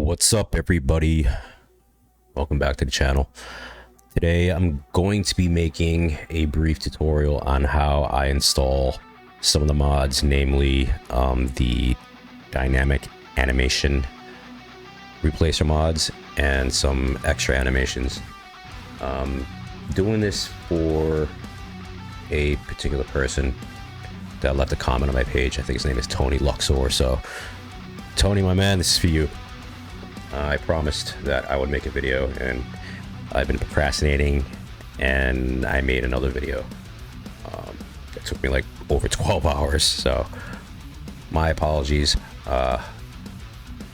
What's up, everybody? Welcome back to the channel. Today I'm going to be making a brief tutorial on how I install some of the mods, namely the dynamic animation replacer mods and some extra animations. Doing this for a particular person that left a comment on my page. I think his name is Tony Luxor. So Tony, my man, this is for you. I promised that I would make a video, and I've been procrastinating, and I made another video. It took me like over 12 hours, so my apologies.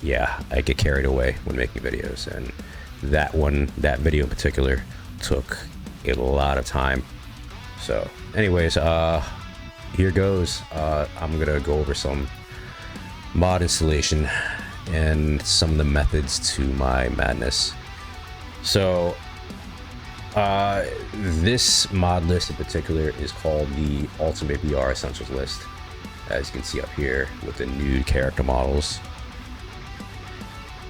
Yeah, I get carried away when making videos, and that video in particular took a lot of time. So anyways, here goes. I'm gonna go over some mod installation and some of the methods to my madness. So this mod list in particular is called the Ultimate VR Essentials list, as you can see up here with the nude character models.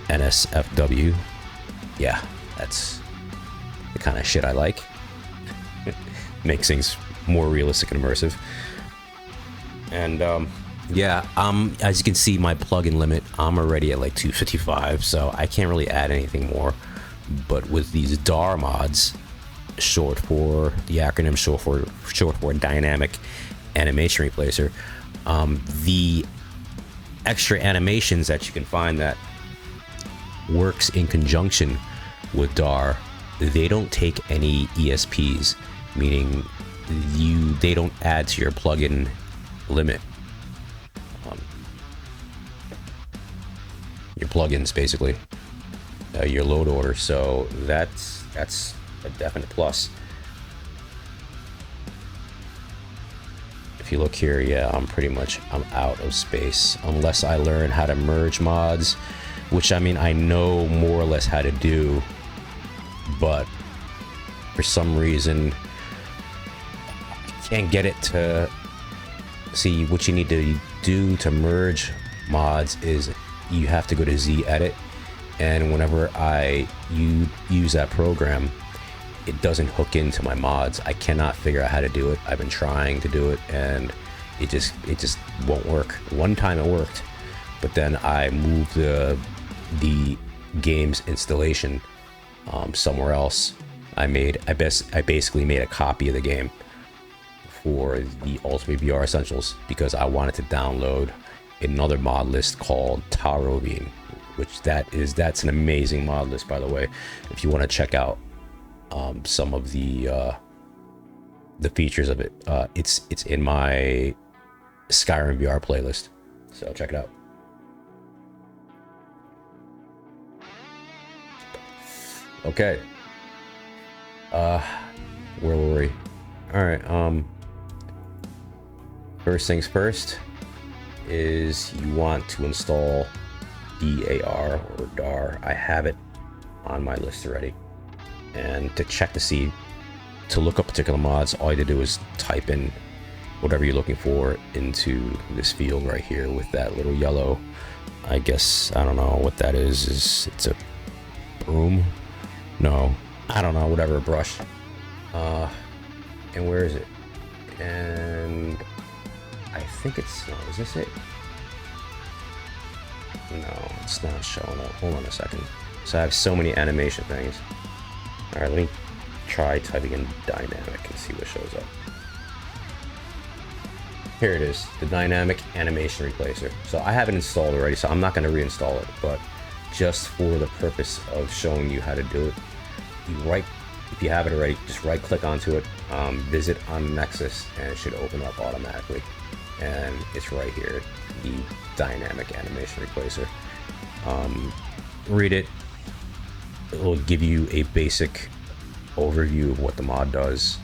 NSFW. Yeah, that's the kind of shit I like. Makes things more realistic and immersive. And yeah, as you can see, my plugin limit, I'm already at like 255, so I can't really add anything more. But with these DAR mods, short for the acronym, short for dynamic animation replacer, the extra animations that you can find that works in conjunction with DAR, they don't take any ESPs, meaning they don't add to your plugin limit. Your plugins, basically, your load order. So that's a definite plus. If you look here, yeah, I'm out of space unless I learn how to merge mods, which I mean I know more or less how to do, but for some reason I can't get it to see. What you need to do to merge mods is you have to go to Z edit, and whenever I use that program, it doesn't hook into my mods. I cannot figure out how to do it. I've been trying to do it, and it just won't work. One time it worked, but then I moved the game's installation somewhere else. I basically made a copy of the game for the Ultimate VR Essentials because I wanted to download another mod list called Taroubin, which that's an amazing mod list, by the way. If you want to check out some of the features of it, it's in my Skyrim VR playlist, so check it out. Okay, where were we? All right, first things first is you want to install DAR or DAR. I have it on my list already. And to check to look up particular mods, all you have to do is type in whatever you're looking for into this field right here with that little yellow, I guess, I don't know what that is. It's a broom? No, I don't know, whatever, a brush. And where is it? And I think it's, no, is this it? No, it's not showing up. Hold on a second. So I have so many animation things. All right, let me try typing in dynamic and see what shows up. Here it is, the dynamic animation replacer. So I have it installed already, so I'm not going to reinstall it, but just for the purpose of showing you how to do it, if you have it already, just right click onto it, visit on Nexus, and it should open up automatically. And it's right here, the dynamic animation replacer. Read it. It will give you a basic overview of what the mod does,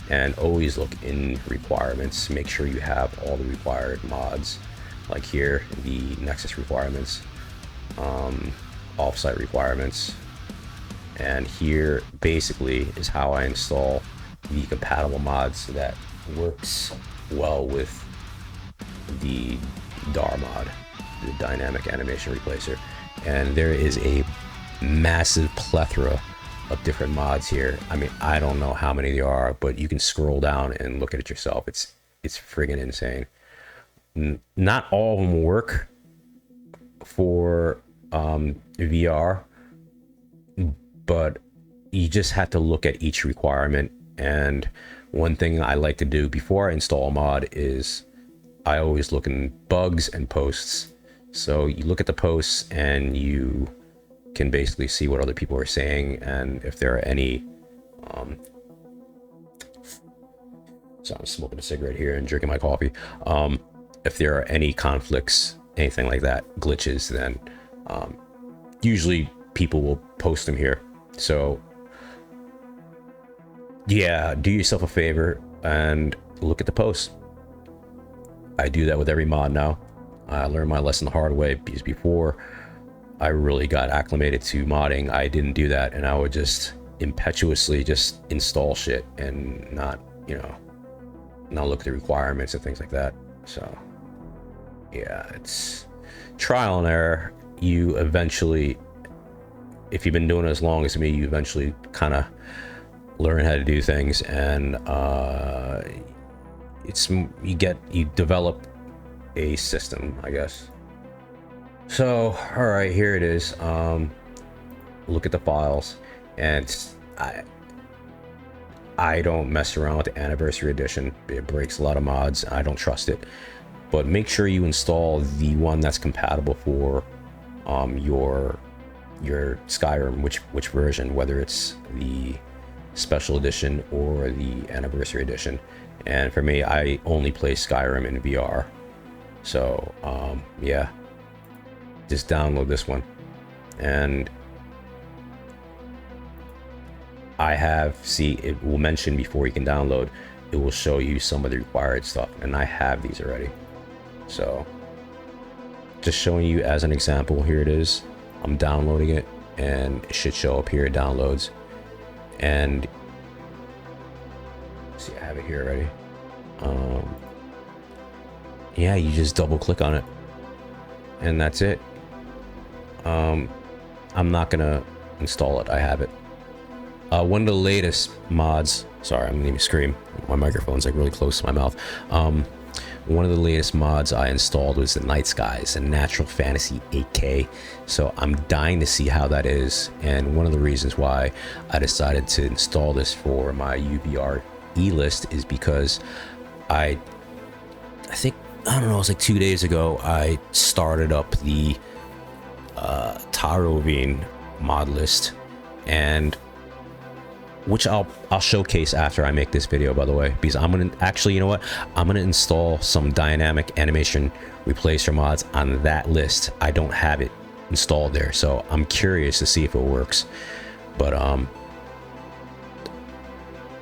and always look in requirements. Make sure you have all the required mods, like here, the Nexus requirements, offsite requirements, and here basically is how I install the compatible mods that works well with the DAR mod. the dynamic animation replacer, and there is a massive plethora of different mods here. I mean, I don't know how many there are, but you can scroll down and look at it yourself. It's friggin' insane. Not all of them work for VR, but you just have to look at each requirement. And one thing I like to do before I install a mod is I always look in bugs and posts. So you look at the posts and you can basically see what other people are saying, and if there are any so I'm smoking a cigarette here and drinking my coffee. If there are any conflicts, anything like that, glitches, then usually people will post them here. So yeah, do yourself a favor and look at the posts. I do that with every mod now. I learned my lesson the hard way, because before I really got acclimated to modding, I didn't do that, and I would just impetuously just install shit and not, you know, not look at the requirements and things like that. So yeah, it's trial and error. You eventually, if you've been doing it as long as me, you eventually kind of learn how to do things, and you develop a system, I guess. So all right, here it is. Look at the files, and I don't mess around with the anniversary edition. It breaks a lot of mods. I don't trust it. But make sure you install the one that's compatible for your Skyrim, which version, whether it's the special edition or the anniversary edition. And for me, I only play Skyrim in VR. So yeah, just download this one. And it will mention before you can download, it will show you some of the required stuff, and I have these already. So just showing you as an example, here it is. I'm downloading it, and it should show up here, downloads. And see, I have it here already. Yeah, you just double click on it, and that's it. I'm not gonna install it, I have it. One of the latest mods, sorry, I'm gonna even scream, my microphone's like really close to my mouth. One of the latest mods I installed was the Night Skies and Natural Fantasy 8K. So I'm dying to see how that is, and one of the reasons why I decided to install this for my UVRE list is because I think, I don't know, it was like 2 days ago, I started up the Taroubin mod list, and which I'll showcase after I make this video, by the way, because I'm gonna actually, you know what, I'm gonna install some dynamic animation replacer mods on that list. I don't have it installed there, so I'm curious to see if it works. But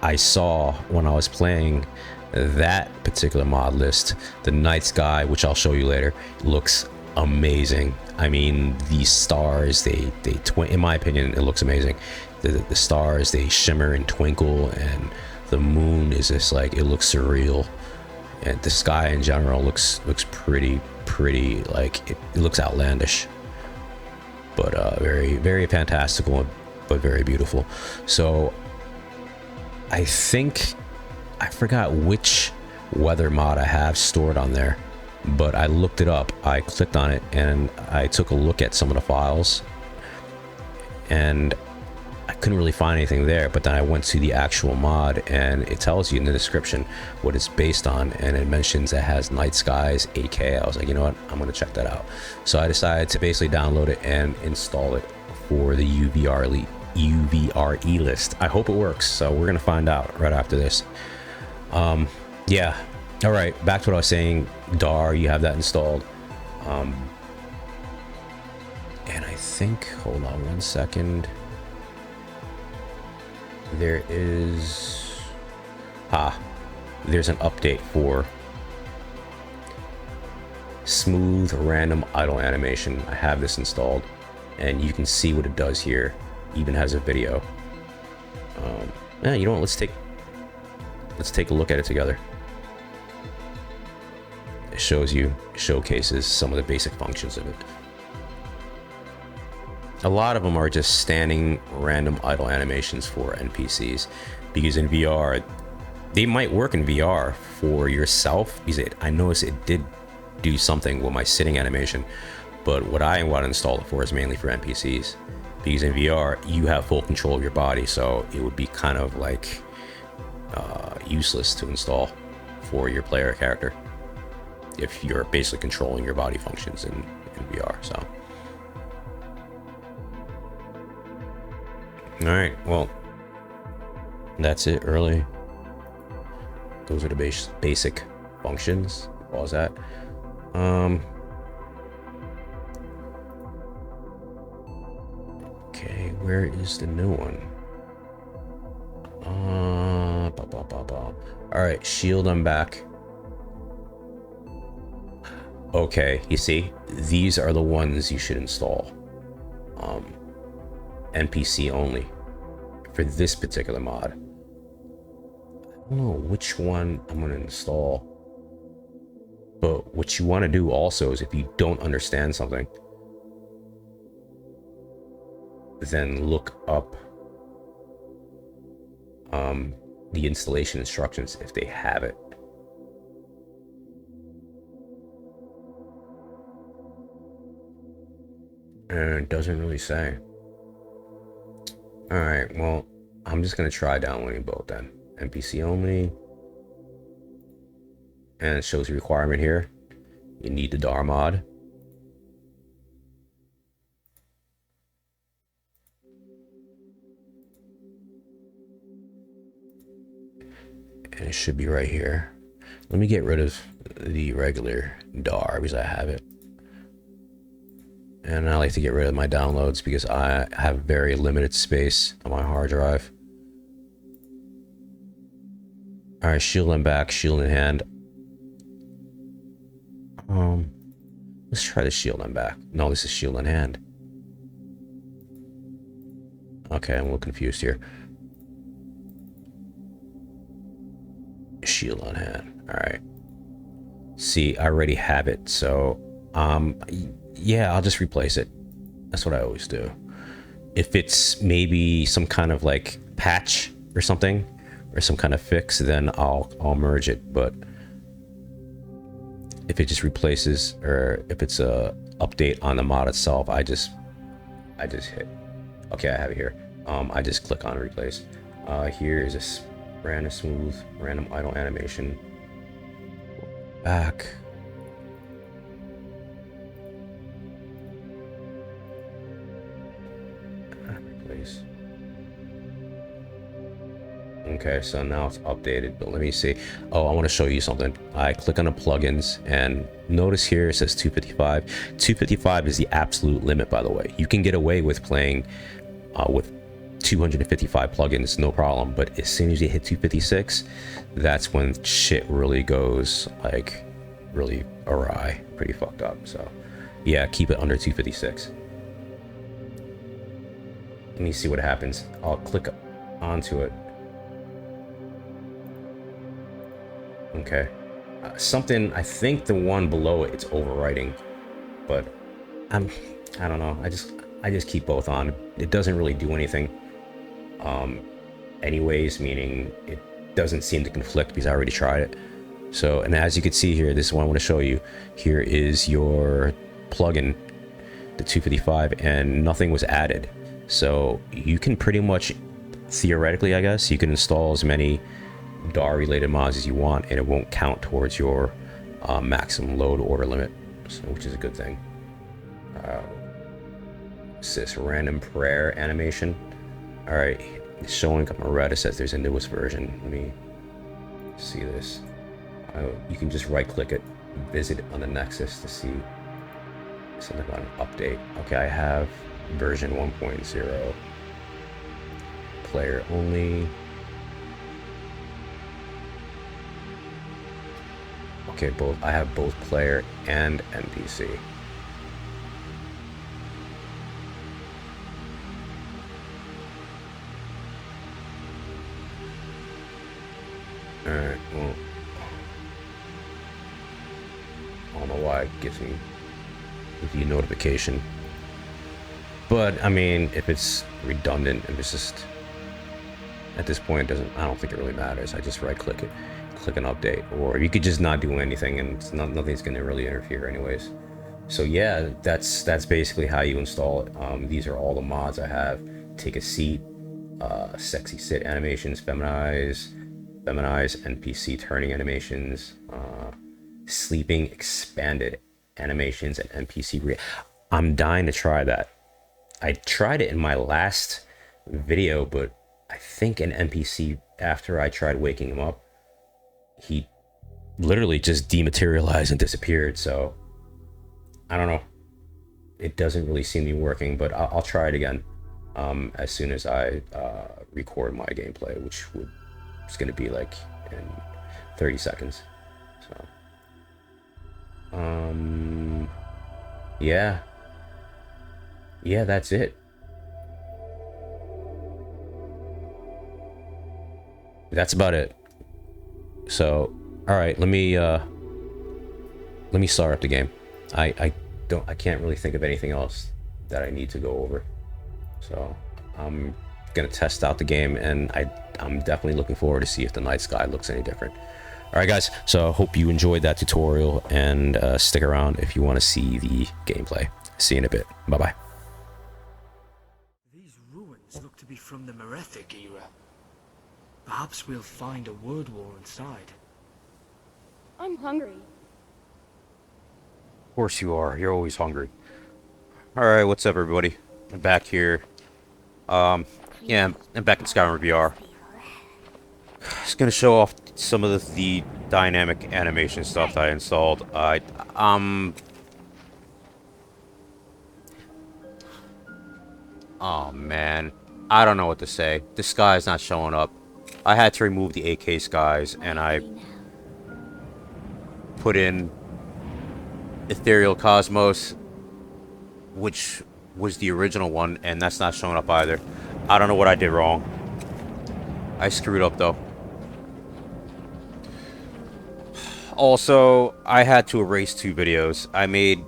I saw when I was playing that particular mod list, the night sky, which I'll show you later, looks amazing. I mean, these stars, in my opinion, it looks amazing. The stars, they shimmer and twinkle, and the moon is just like, it looks surreal, and the sky in general looks pretty, like it looks outlandish, but very, very fantastical, but very beautiful. So I think I forgot which weather mod I have stored on there, but I looked it up. I clicked on it and I took a look at some of the files, and I couldn't really find anything there. But then I went to the actual mod, and it tells you in the description what it's based on, and it mentions it has Night Skies 8K. I was like, you know what, I'm gonna check that out. So I decided to basically download it and install it for the UVRE list. I hope it works, so we're gonna find out right after this. Yeah, all right, back to what I was saying. Dar, you have that installed, and I think, hold on one second, there's an update for smooth random idle animation. I have this installed, and you can see what it does here. Even has a video. Yeah, you know what, let's take a look at it together. it showcases some of the basic functions of it. A lot of them are just standing random idle animations for NPCs, because in VR, they might work in VR for yourself, because I noticed it did do something with my sitting animation, but what I want to install it for is mainly for NPCs, because in VR, you have full control of your body, so it would be kind of like useless to install for your player character if you're basically controlling your body functions in VR. So all right, well, that's it early. Those are the basic functions. Pause that. Okay, where is the new one? All right, shield, I'm back. Okay, you see, these are the ones you should install. NPC only for this particular mod. I don't know which one I'm gonna install, but what you want to do also is, if you don't understand something, then look up the installation instructions if they have it. And it doesn't really say. All right, well, I'm just gonna try downloading both then. NPC only, and it shows the requirement here. You need the DAR mod. And it should be right here. Let me get rid of the regular DAR because I have it. And I like to get rid of my downloads because I have very limited space on my hard drive. All right, shield in back, shield in hand. Let's try the shield in back. No, this is shield in hand. Okay, I'm a little confused here. Shield on hand. All right. See, I already have it, so yeah, I'll just replace it. That's what I always do. If it's maybe some kind of like patch or something, or some kind of fix, then I'll merge it. But if it just replaces, or if it's a update on the mod itself, I just hit. Okay, I have it here. I just click on replace. Here is this random smooth, random idle animation. Back. Replace. Okay, so now it's updated, but let me see. Oh, I want to show you something. I click on the plugins, and notice here it says 255. 255 is the absolute limit, by the way. You can get away with playing with 255 plugins, no problem, but as soon as you hit 256, that's when shit really goes like really awry, pretty fucked up. So yeah, keep it under 256. Let me see what happens. I'll click onto it. Okay, something, I think the one below it's overwriting, but I don't know. I just keep both on. It doesn't really do anything anyways, meaning it doesn't seem to conflict because I already tried it. So, and as you can see here, this is what I want to show you. Here is your plugin, the 255, and nothing was added. So you can pretty much, theoretically, I guess, you can install as many DAR related mods as you want, and it won't count towards your maximum load order limit, so, which is a good thing. What's this random prayer animation? All right, it's showing up on Reddit. It says there's a newest version. Let me see this. You can just right click it, visit on the Nexus to see something about an update. Okay, I have version 1.0, player only. Okay, I have both player and NPC. Alright, well, gives me the notification. But I mean, if it's redundant, if it's just at this point, I don't think it really matters. I just right click it, click an update, or you could just not do anything and nothing's going to really interfere anyways. So yeah, that's basically how you install it. These are all the mods I have. Take a seat, sexy sit animations, feminize NPC turning animations, sleeping expanded animations, and NPC I'm dying to try that. I tried it in my last video, but I think an NPC, after I tried waking him up, he literally just dematerialized and disappeared. So I don't know. It doesn't really seem to be working, but I'll try it again as soon as I record my gameplay, which is going to be like in 30 seconds. So, yeah, that's it. That's about it. So, all right, let me start up the game. I can't really think of anything else that I need to go over. So I'm gonna test out the game, and I'm definitely looking forward to see if the night sky looks any different. All right, guys. So I hope you enjoyed that tutorial, and stick around if you want to see the gameplay. See you in a bit. Bye bye. These ruins look to be from the Merethic era. Perhaps we'll find a word war inside. I'm hungry. Of course you are. You're always hungry. All right, what's up, everybody? I'm back here. Yeah, I'm back in Skyrim VR. Just gonna show off some of the dynamic animation stuff that I installed. Oh man, I don't know what to say. The sky's not showing up. I had to remove the AK skies, and I put in Ethereal Cosmos, which was the original one, and that's not showing up either. I don't know what I did wrong. I screwed up though. Also, I had to erase 2 videos. I made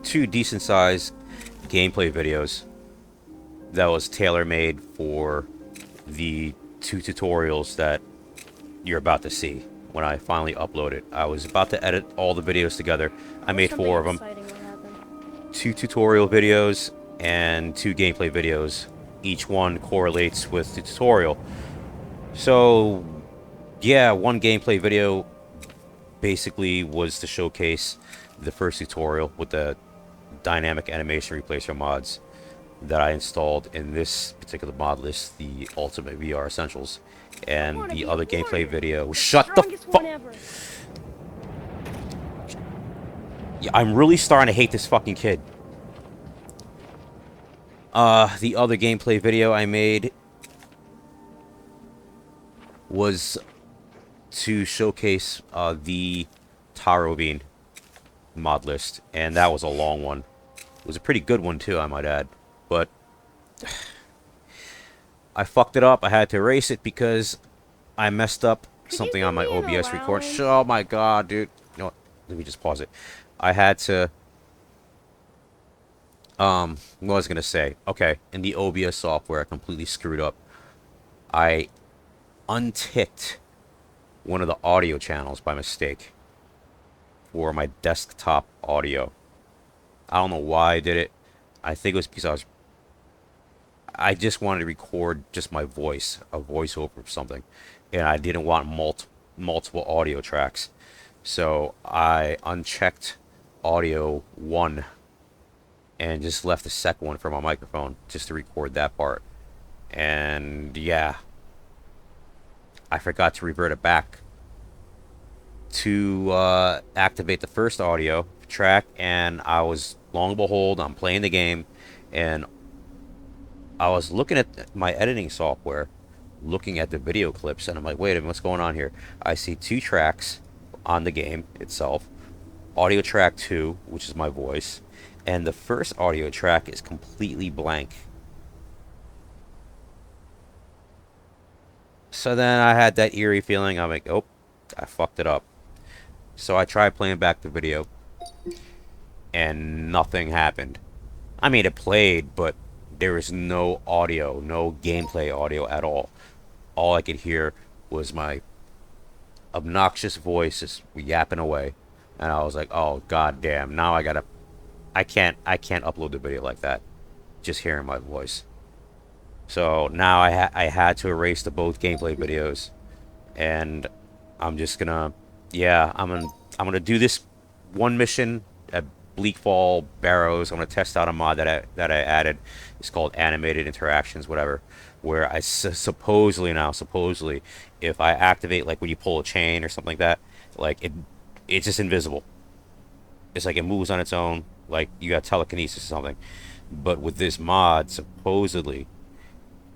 2 decent sized gameplay videos that was tailor-made for the 2 tutorials that you're about to see when I finally upload it. I was about to edit all the videos together. I made 4 of them. 2 tutorial videos and 2 gameplay videos. Each one correlates with the tutorial. So, yeah, one gameplay video basically was to showcase the first tutorial with the dynamic animation replacer mods that I installed in this particular mod list, the Ultimate VR Essentials. And the other gameplay video... Shut the fuck... Yeah, I'm really starting to hate this fucking kid. The other gameplay video I made was to showcase the Taroubin mod list, and that was a long one. It was a pretty good one too, I might add, but I fucked it up. I had to erase it because I messed up something on my OBS record. Oh my god, dude. You know what? Let me just pause it. I had to... what was I gonna say? Okay, in the OBS software, I completely screwed up. I unticked one of the audio channels by mistake for my desktop audio. I don't know why I did it. I think it was because I just wanted to record just my voice, a voiceover or something, and I didn't want multiple audio tracks. So I unchecked audio 1 and just left the second one for my microphone just to record that part. And yeah, I forgot to revert it back to activate the first audio track, and I was, long and behold, I'm playing the game, and I was looking at my editing software, looking at the video clips, and I'm like, wait a minute, what's going on here? I see 2 tracks on the game itself. Audio track 2, which is my voice, and the first audio track is completely blank. So then I had that eerie feeling. I'm like, oh, I fucked it up. So I tried playing back the video, and nothing happened. I mean, it played, but there was no audio, no gameplay audio at all. All I could hear was my obnoxious voice just yapping away, and I was like, "Oh god damn! Now I can't upload the video like that, just hearing my voice." So now I had to erase the both gameplay videos, and I'm just gonna, yeah, I'm gonna do this one mission at Bleak Fall Barrows. I'm gonna test out a mod that I added. It's called Animated Interactions, whatever. Where supposedly, if I activate, like when you pull a chain or something like that, like it's just invisible. It's like it moves on its own, like you got telekinesis or something. But with this mod, supposedly,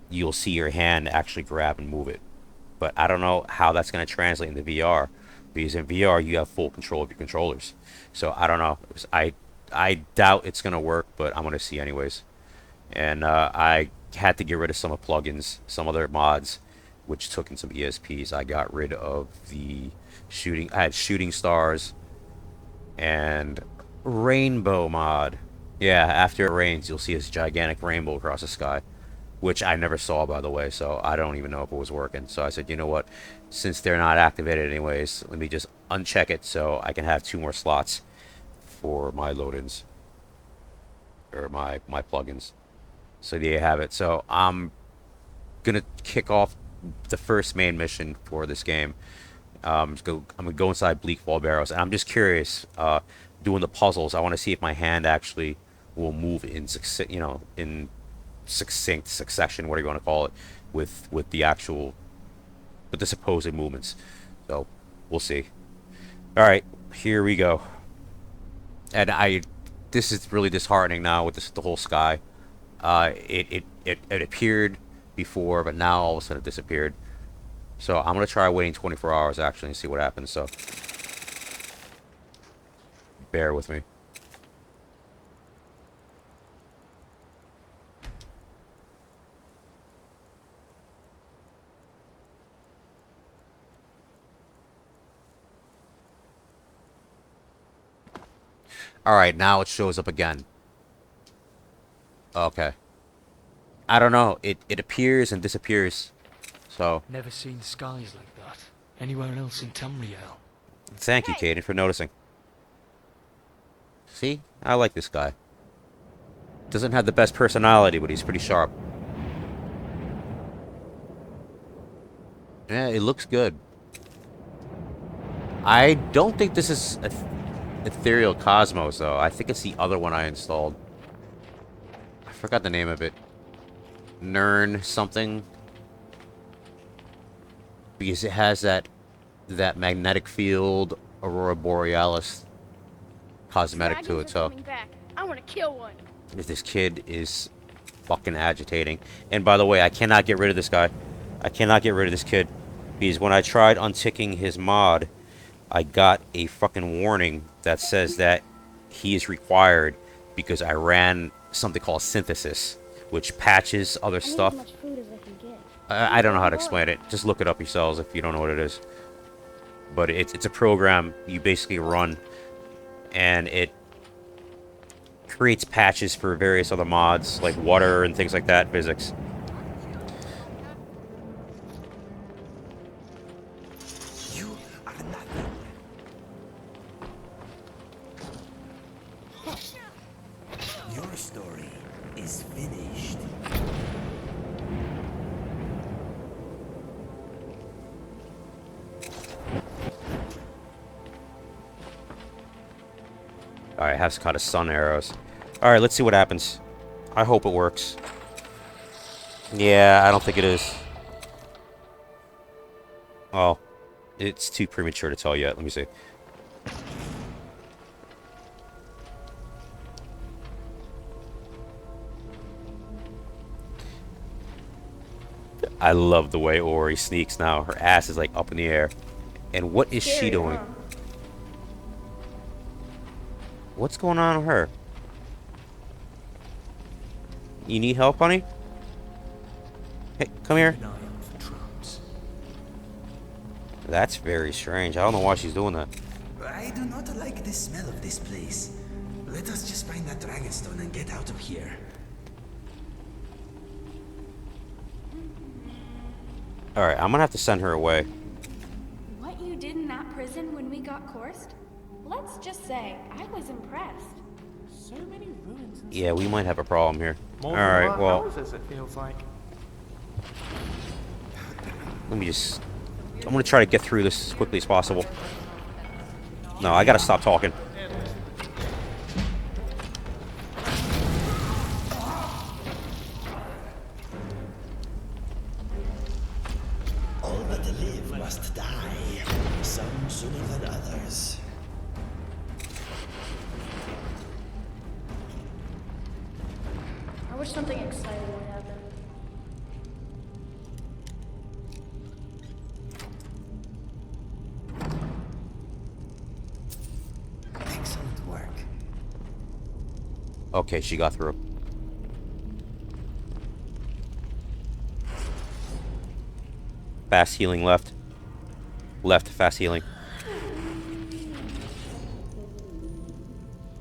you'll see your hand actually grab and move it. But I don't know how that's going to translate into VR, because in VR you have full control of your controllers. So I don't know. I doubt it's going to work, but I'm going to see anyways. And I had to get rid of some of plugins, some other mods, which took in some ESPs. I got rid of the shooting. I had shooting stars and rainbow mod. Yeah, after it rains, you'll see this gigantic rainbow across the sky, which I never saw, by the way, so I don't even know if it was working. So I said, you know what, since they're not activated anyways, let me just uncheck it so I can have 2 more slots for my load-ins, or my plugins. So there you have it. So I'm gonna kick off the first main mission for this game. I'm gonna go inside Bleak Fall Barrows, and I'm just curious, doing the puzzles. I want to see if my hand actually will move in succinct succession, whatever you want to call it, with the supposed movements. So we'll see. All right, here we go. And this is really disheartening now with the whole sky. It appeared before, but now all of a sudden it disappeared. So I'm gonna try waiting 24 hours actually and see what happens. So bear with me. Alright, now it shows up again. Okay. I don't know. It appears and disappears. So. Never seen skies like that. Anywhere else in Tamriel? Thank you, Caden, for noticing. See? I like this guy. Doesn't have the best personality, but he's pretty sharp. Yeah, it looks good. I don't think this is Ethereal Cosmos, though. I think it's the other one I installed. I forgot the name of it. Nern something. Because it has that magnetic field Aurora Borealis cosmetic to it, so I want to kill one. this kid is fucking agitating. And by the way, I cannot get rid of this guy. I cannot get rid of this kid. Because when I tried unticking his mod, I got a fucking warning that says that he is required because I ran something called synthesis, which patches other stuff. As much food as I can get. I don't know how to explain it. Just look it up yourselves if you don't know what it is. But it's a program you basically run, and it creates patches for various other mods, like water and things like that, physics. You are nothing. Your story is finished. Alright, has kind of sun arrows. Alright, let's see what happens. I hope it works. Yeah, I don't think it is. Oh, it's too premature to tell yet. Let me see. I love the way Ori sneaks now. Her ass is like up in the air. And what is she doing? Huh? What's going on with her? You need help, honey? Hey, come here. An eye out for traps. That's very strange. I don't know why she's doing that. I do not like the smell of this place. Let us just find that dragonstone and get out of here. Alright, I'm gonna have to send her away. What you did in that prison when we got coursed? Let's just say I was impressed. So many ruins and Yeah, we might have a problem here. more than Alright, our well, houses, it feels like. let me just... I'm gonna try to get through this as quickly as possible. No, I gotta stop talking. All that live must die. Some sooner than others. I wish something exciting would happen. Excellent work. Okay, she got through. Fast healing left. Left, fast healing.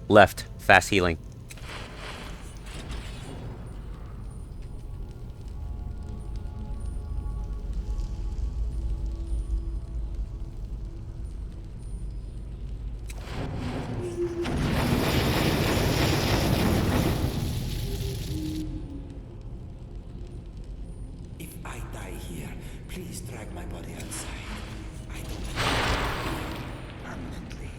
Left, fast healing. If I die here, please drag my body outside. I don't permanently.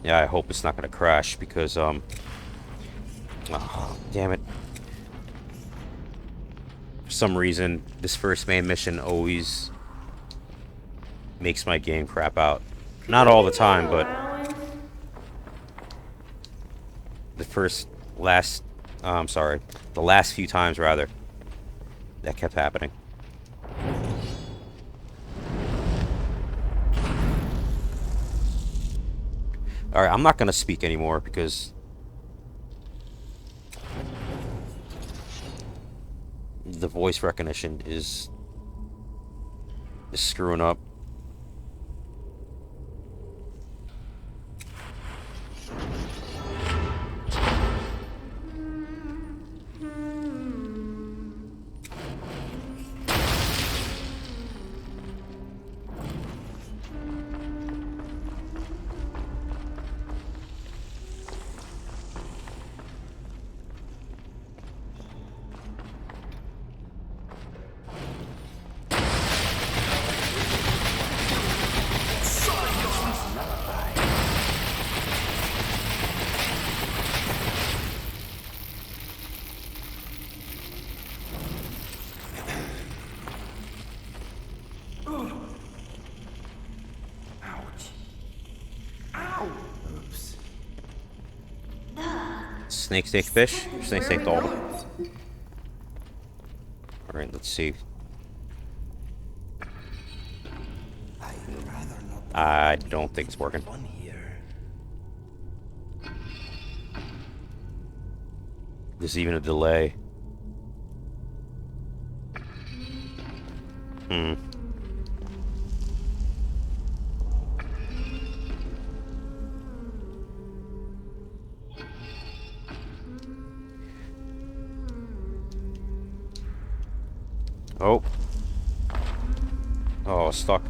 Yeah, I hope it's not gonna crash because, oh, damn it. For some reason, this first main mission always makes my game crap out. Not all the time, but the last few times rather, that kept happening. Alright, I'm not gonna speak anymore because the voice recognition is screwing up. Ouch. Ow! Oops. Snake steak fish? Snake steak dog. Alright, let's see. I'd rather not. I don't think it's working. Fun here. There's even a delay. Oh. Oh, stuck.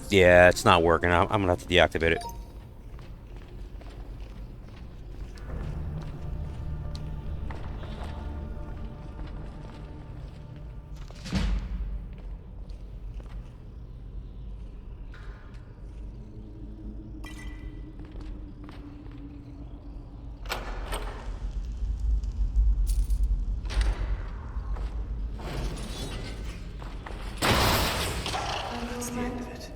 Yeah, it's not working. I'm gonna have to deactivate it. That's the end of it.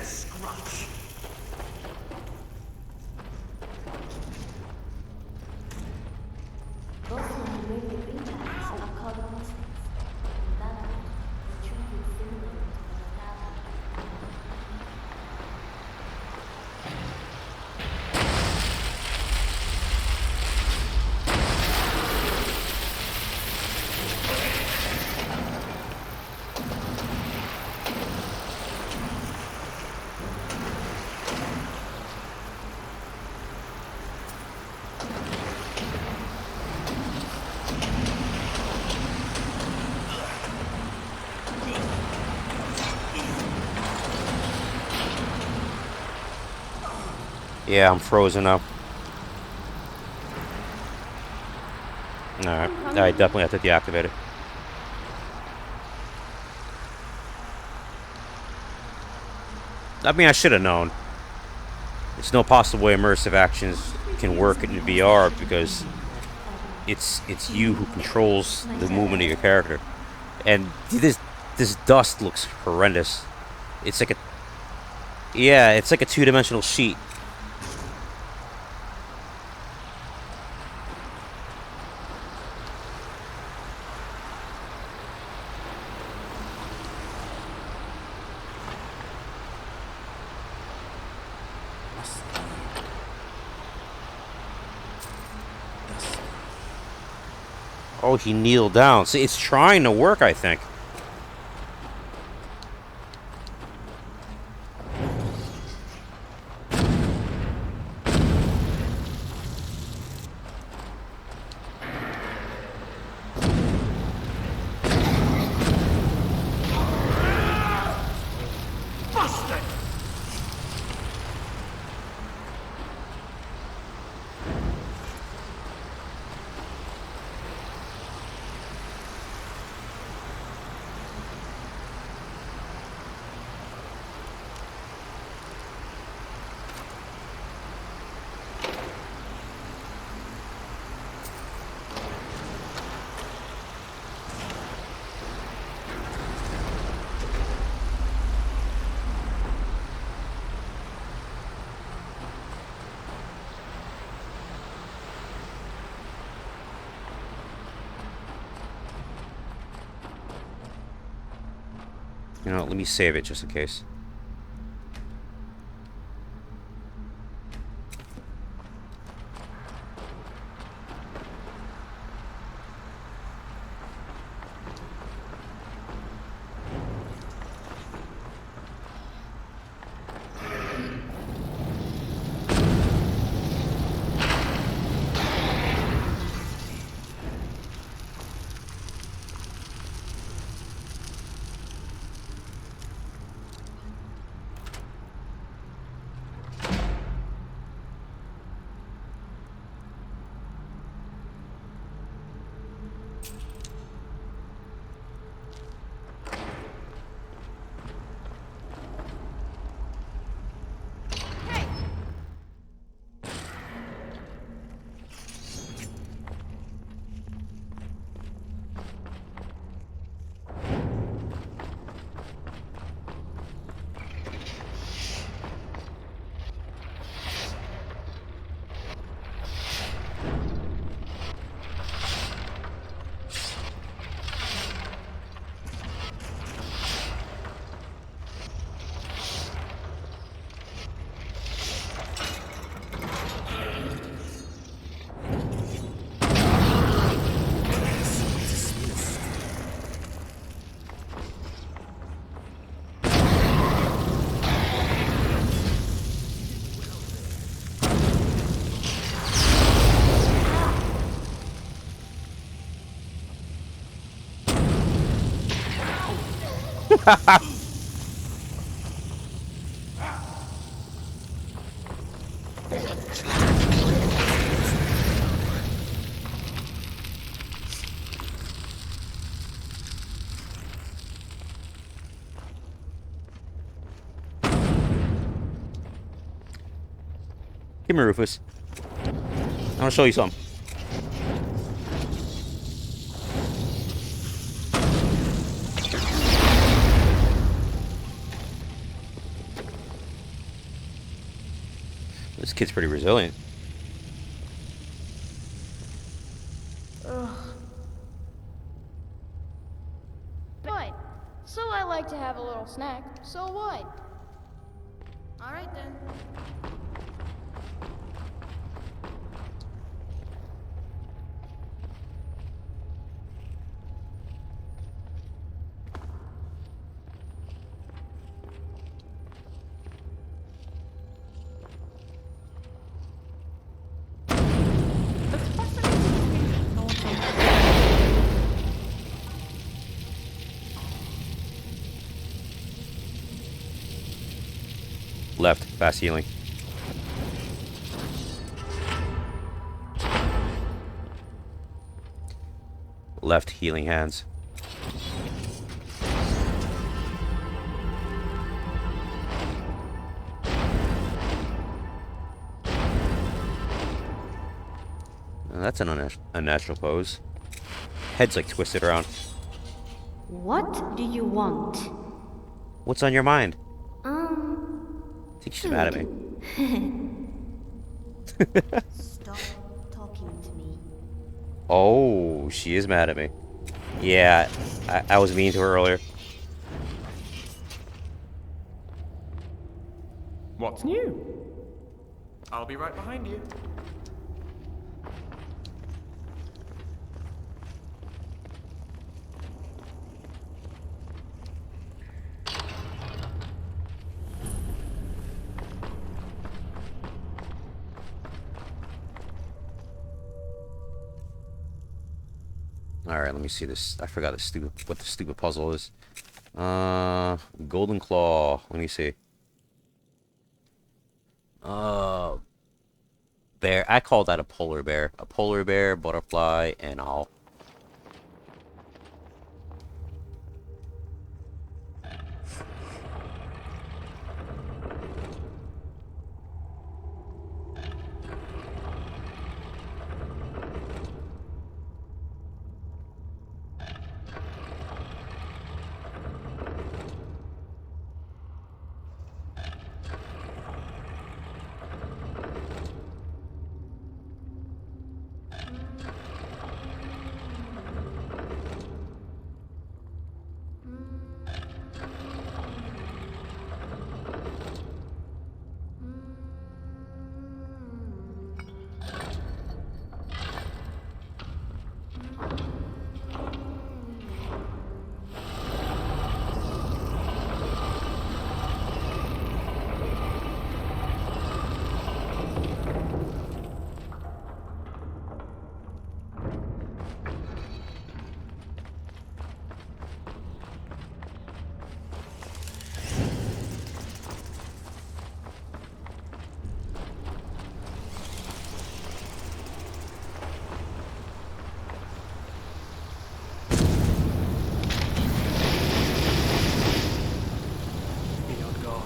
Scratch. Those who live in green times are called monsters. In that way, the truth is similar to the tower. Yeah, I'm frozen up. Alright. I definitely have to deactivate it. I mean, I should have known. There's no possible way immersive actions can work in VR because it's you who controls the movement of your character. And this dust looks horrendous. It's like it's like a two-dimensional sheet. Oh, he kneeled down. See, it's trying to work, I think. You know, let me save it just in case. Give me Rufus. I want to show you something. This kid's pretty resilient. Ugh. What? So I like to have a little snack. So what? Alright then. Left, fast healing. Left, healing hands. That's an unnatural pose. Head's like twisted around. What do you want? What's on your mind? I think she's mad at me. Stop talking to me. Oh, she is mad at me. Yeah, I was mean to her earlier. What's new? I'll be right behind you. Alright, let me see this. I forgot what the stupid puzzle is. Golden Claw. Let me see. Bear. I call that a polar bear. A polar bear, butterfly, and owl. Beyond God,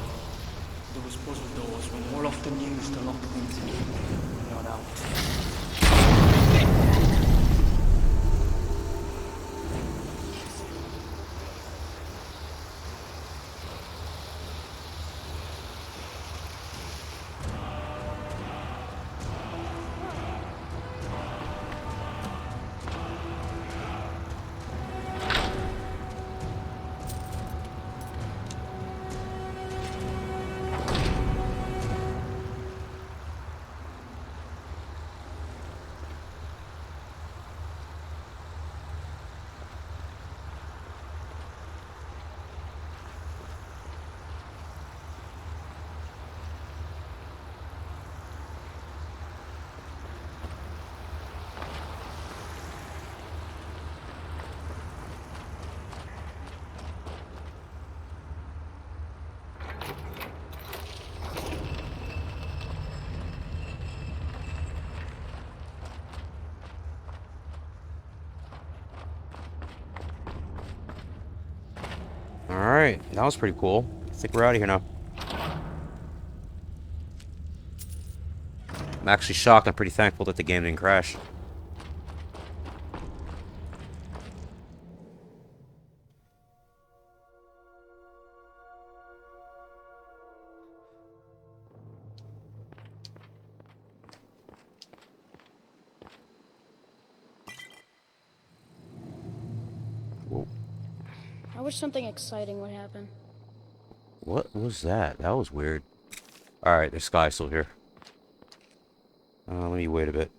those puzzle doors were more often used to lock things in, not out. Alright, that was pretty cool. I think we're out of here now. I'm actually shocked. I'm pretty thankful that the game didn't crash. wish something exciting would happen. What was that? That was weird. Alright, there's Sky still here. Let me wait a bit.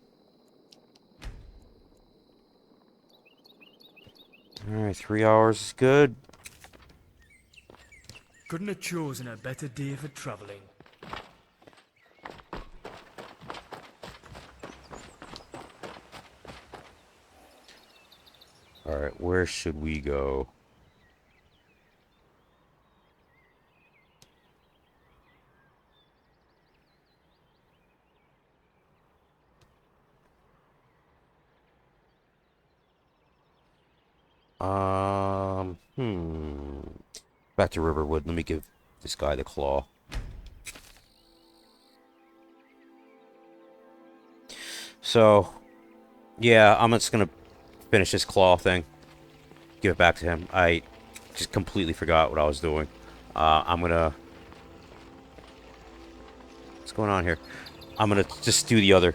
Alright, 3 hours is good. Couldn't have chosen a better day for traveling. Alright, where should we go? Back to Riverwood. Let me give this guy the claw. So, yeah, I'm just gonna finish this claw thing. Give it back to him. I just completely forgot what I was doing. I'm gonna... What's going on here? I'm gonna just do the other.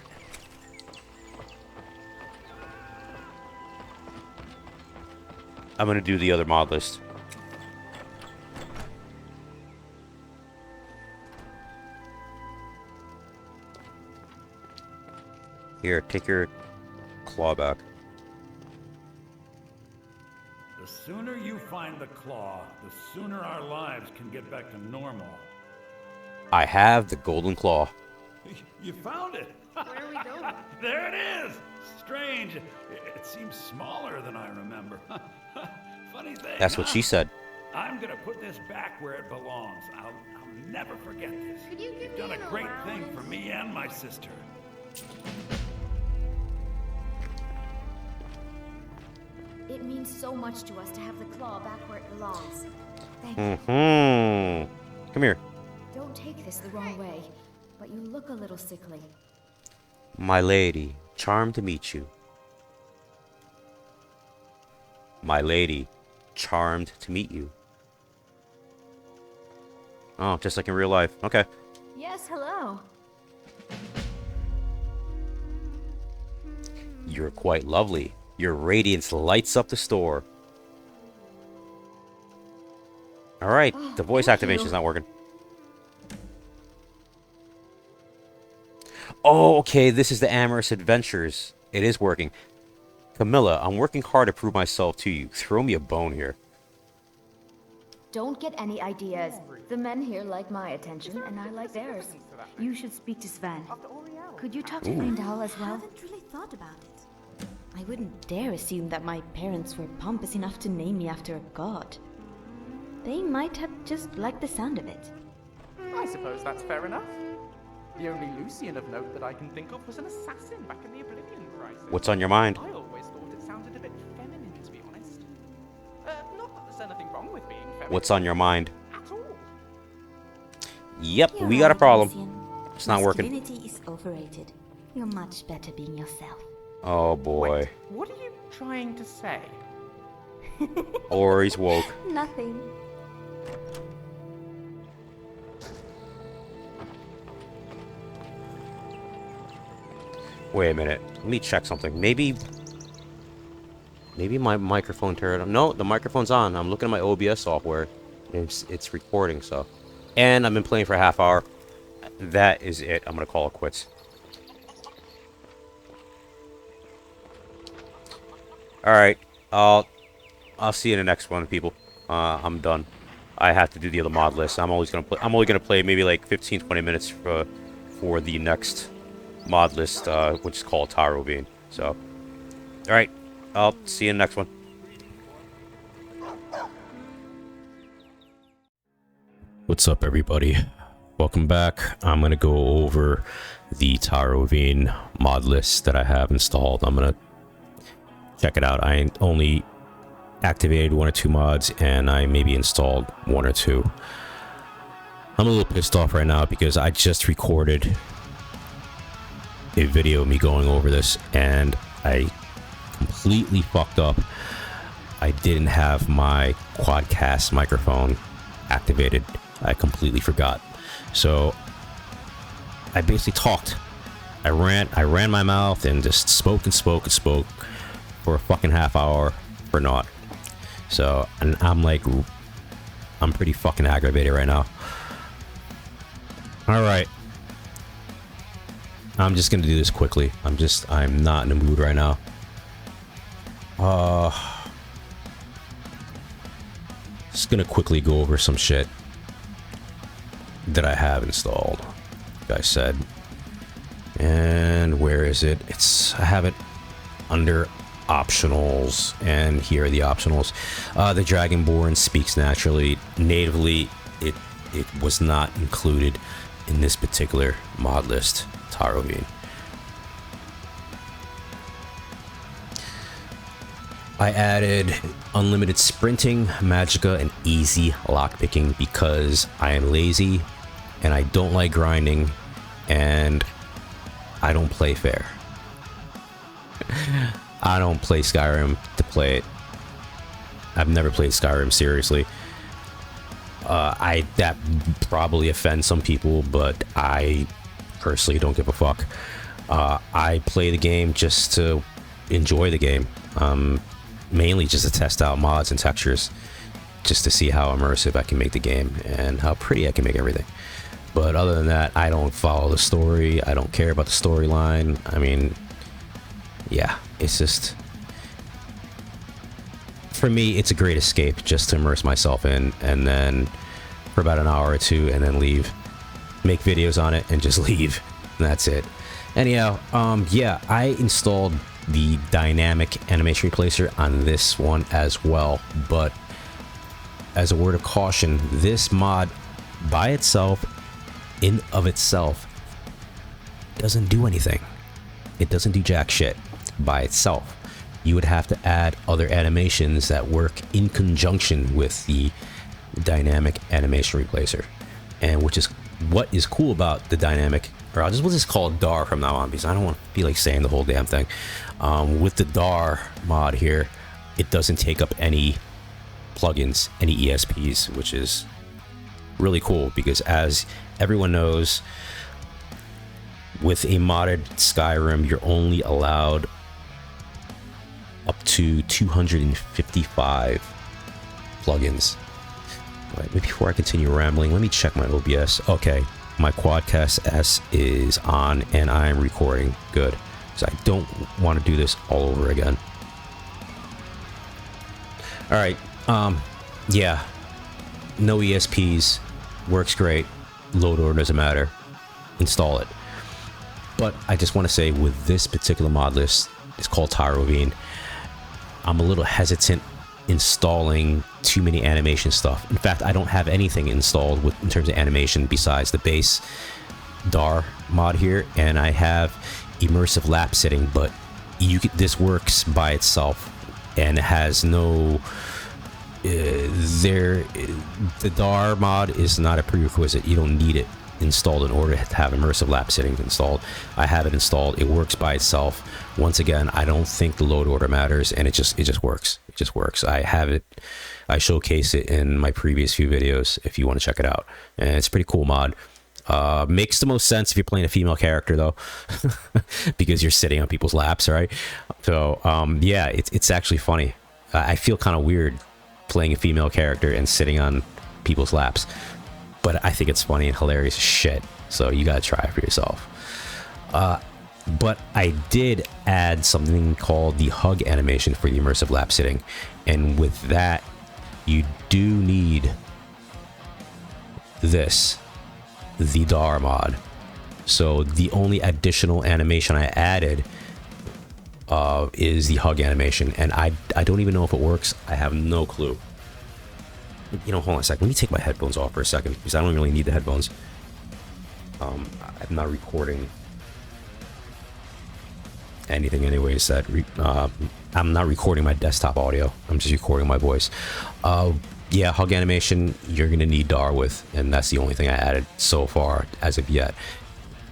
I'm gonna do the other mod list. Here, take your claw back. The sooner you find the claw, the sooner our lives can get back to normal. I have the golden claw. You found it! Where are we going? There it is! Strange. It seems smaller than I remember. Funny thing. That's what she said. I'm gonna put this back where it belongs. I'll never forget this. Could you give You've me done a an great thing allowance? for me and my sister. It means so much to us to have the claw back where it belongs. Thank you. Mm-hmm. Come here. Don't take this the wrong way, but you look a little sickly. My lady, charmed to meet you. My lady, charmed to meet you. Oh, just like in real life. Okay. Yes, hello. You're quite lovely. Your radiance lights up the store. Alright, the voice thank activation's you. not working. Oh, okay, this is the Amorous Adventures. It is working. Camilla, I'm working hard to prove myself to you. Throw me a bone here. Don't get any ideas. The men here like my attention, and I like theirs. You should speak to Sven. Could you talk to Grindal as well? I haven't really thought about it. I wouldn't dare assume that my parents were pompous enough to name me after a god. They might have just liked the sound of it. I suppose that's fair enough. The only Lucian of note that I can think of was an assassin back in the Oblivion Crisis. What's on your mind? I always thought it sounded a bit feminine, to be honest. Not that there's anything wrong with being feminine. What's on your mind? At all. Yep, You're we got a right, problem. Lucian. It's not working. Masculinity is overrated. You're much better being yourself. Oh boy. Wait, what are you trying to say? Or he's woke. Nothing. Wait a minute. Let me check something. Maybe my microphone turned on. No, the microphone's on. I'm looking at my OBS software. It's recording, so. And I've been playing for a half hour. That is it. I'm gonna call it quits. Alright. I'll see you in the next one, people. I'm done. I have to do the other mod list. I'm only gonna play maybe like 15-20 minutes for the next mod list, which is called Taroubin. So, alright, I'll see you in the next one. What's up, everybody? Welcome back. I'm gonna go over the Taroubin mod list that I have installed. I'm gonna check it out. I only activated 1 or 2 mods, and I maybe installed 1 or 2. I'm a little pissed off right now because I just recorded a video of me going over this and I completely fucked up. I didn't have my quadcast microphone activated. I completely forgot. So I basically talked. I ran my mouth and just spoke and spoke and spoke for a fucking half hour for naught. So, and I'm like, I'm pretty fucking aggravated right now. Alright. I'm just gonna do this quickly. I'm not in the mood right now. Just gonna quickly go over some shit that I have installed, like I said. And where is it? I have it under optionals, and here are the optionals. The Dragonborn speaks naturally. Natively, it was not included in this particular mod list, Taroubin. I added unlimited sprinting, magicka, and easy lockpicking because I am lazy and I don't like grinding and I don't play fair. I don't play Skyrim to play it. I've never played Skyrim seriously. That probably offends some people, but I personally don't give a fuck. I play the game just to enjoy the game. Mainly just to test out mods and textures, just to see how immersive I can make the game and how pretty I can make everything. But other than that, I don't follow the story. I don't care about the storyline. I mean, yeah, it's just, for me, it's a great escape just to immerse myself in, and then for about an hour or two, and then leave, make videos on it, and just leave. And that's it. Anyhow, yeah, I installed the dynamic animation replacer on this one as well, but as a word of caution, this mod by itself, in of itself, doesn't do anything. It doesn't do jack shit by itself. You would have to add other animations that work in conjunction with the dynamic animation replacer, and which is what is cool about the dynamic, or we'll just call it DAR from now on, because I don't want to be like saying the whole damn thing. With the DAR mod here, it doesn't take up any plugins, any ESPs, which is really cool, because as everyone knows, with a modded Skyrim, you're only allowed up to 255 plugins. All right, before I continue rambling, let me check my OBS. Okay, my Quadcast S is on and I'm recording. Good. So I don't want to do this all over again. All right. Yeah. No ESPs. Works great. Load order doesn't matter. Install it. But I just want to say, with this particular mod list, it's called Taroubin, I'm a little hesitant installing too many animation stuff. In fact, I don't have anything installed in terms of animation besides the base DAR mod here, and I have immersive lap sitting, but this works by itself and it has no the DAR mod is not a prerequisite. You don't need it installed in order to have immersive lap sitting installed. I have it installed. It works by itself. Once again, I don't think the load order matters, and it just works. It just works. I have it. I showcase it in my previous few videos if you want to check it out, and it's a pretty cool mod. Makes the most sense if you're playing a female character, though, because you're sitting on people's laps, right? So yeah, it's actually funny. I feel kind of weird playing a female character and sitting on people's laps, but I think it's funny and hilarious as shit. So you gotta try it for yourself. But I did add something called the hug animation for the immersive lap sitting, and with that, you do need this, the DAR mod. So the only additional animation I added is the hug animation, and I don't even know if it works. I have no clue. You know, hold on a second. Let me take my headphones off for a second, because I don't really need the headphones. I'm not recording anything anyways. That I'm not recording my desktop audio. I'm just recording my voice. Yeah, hug animation you're gonna need DAR with, and that's the only thing I added so far as of yet.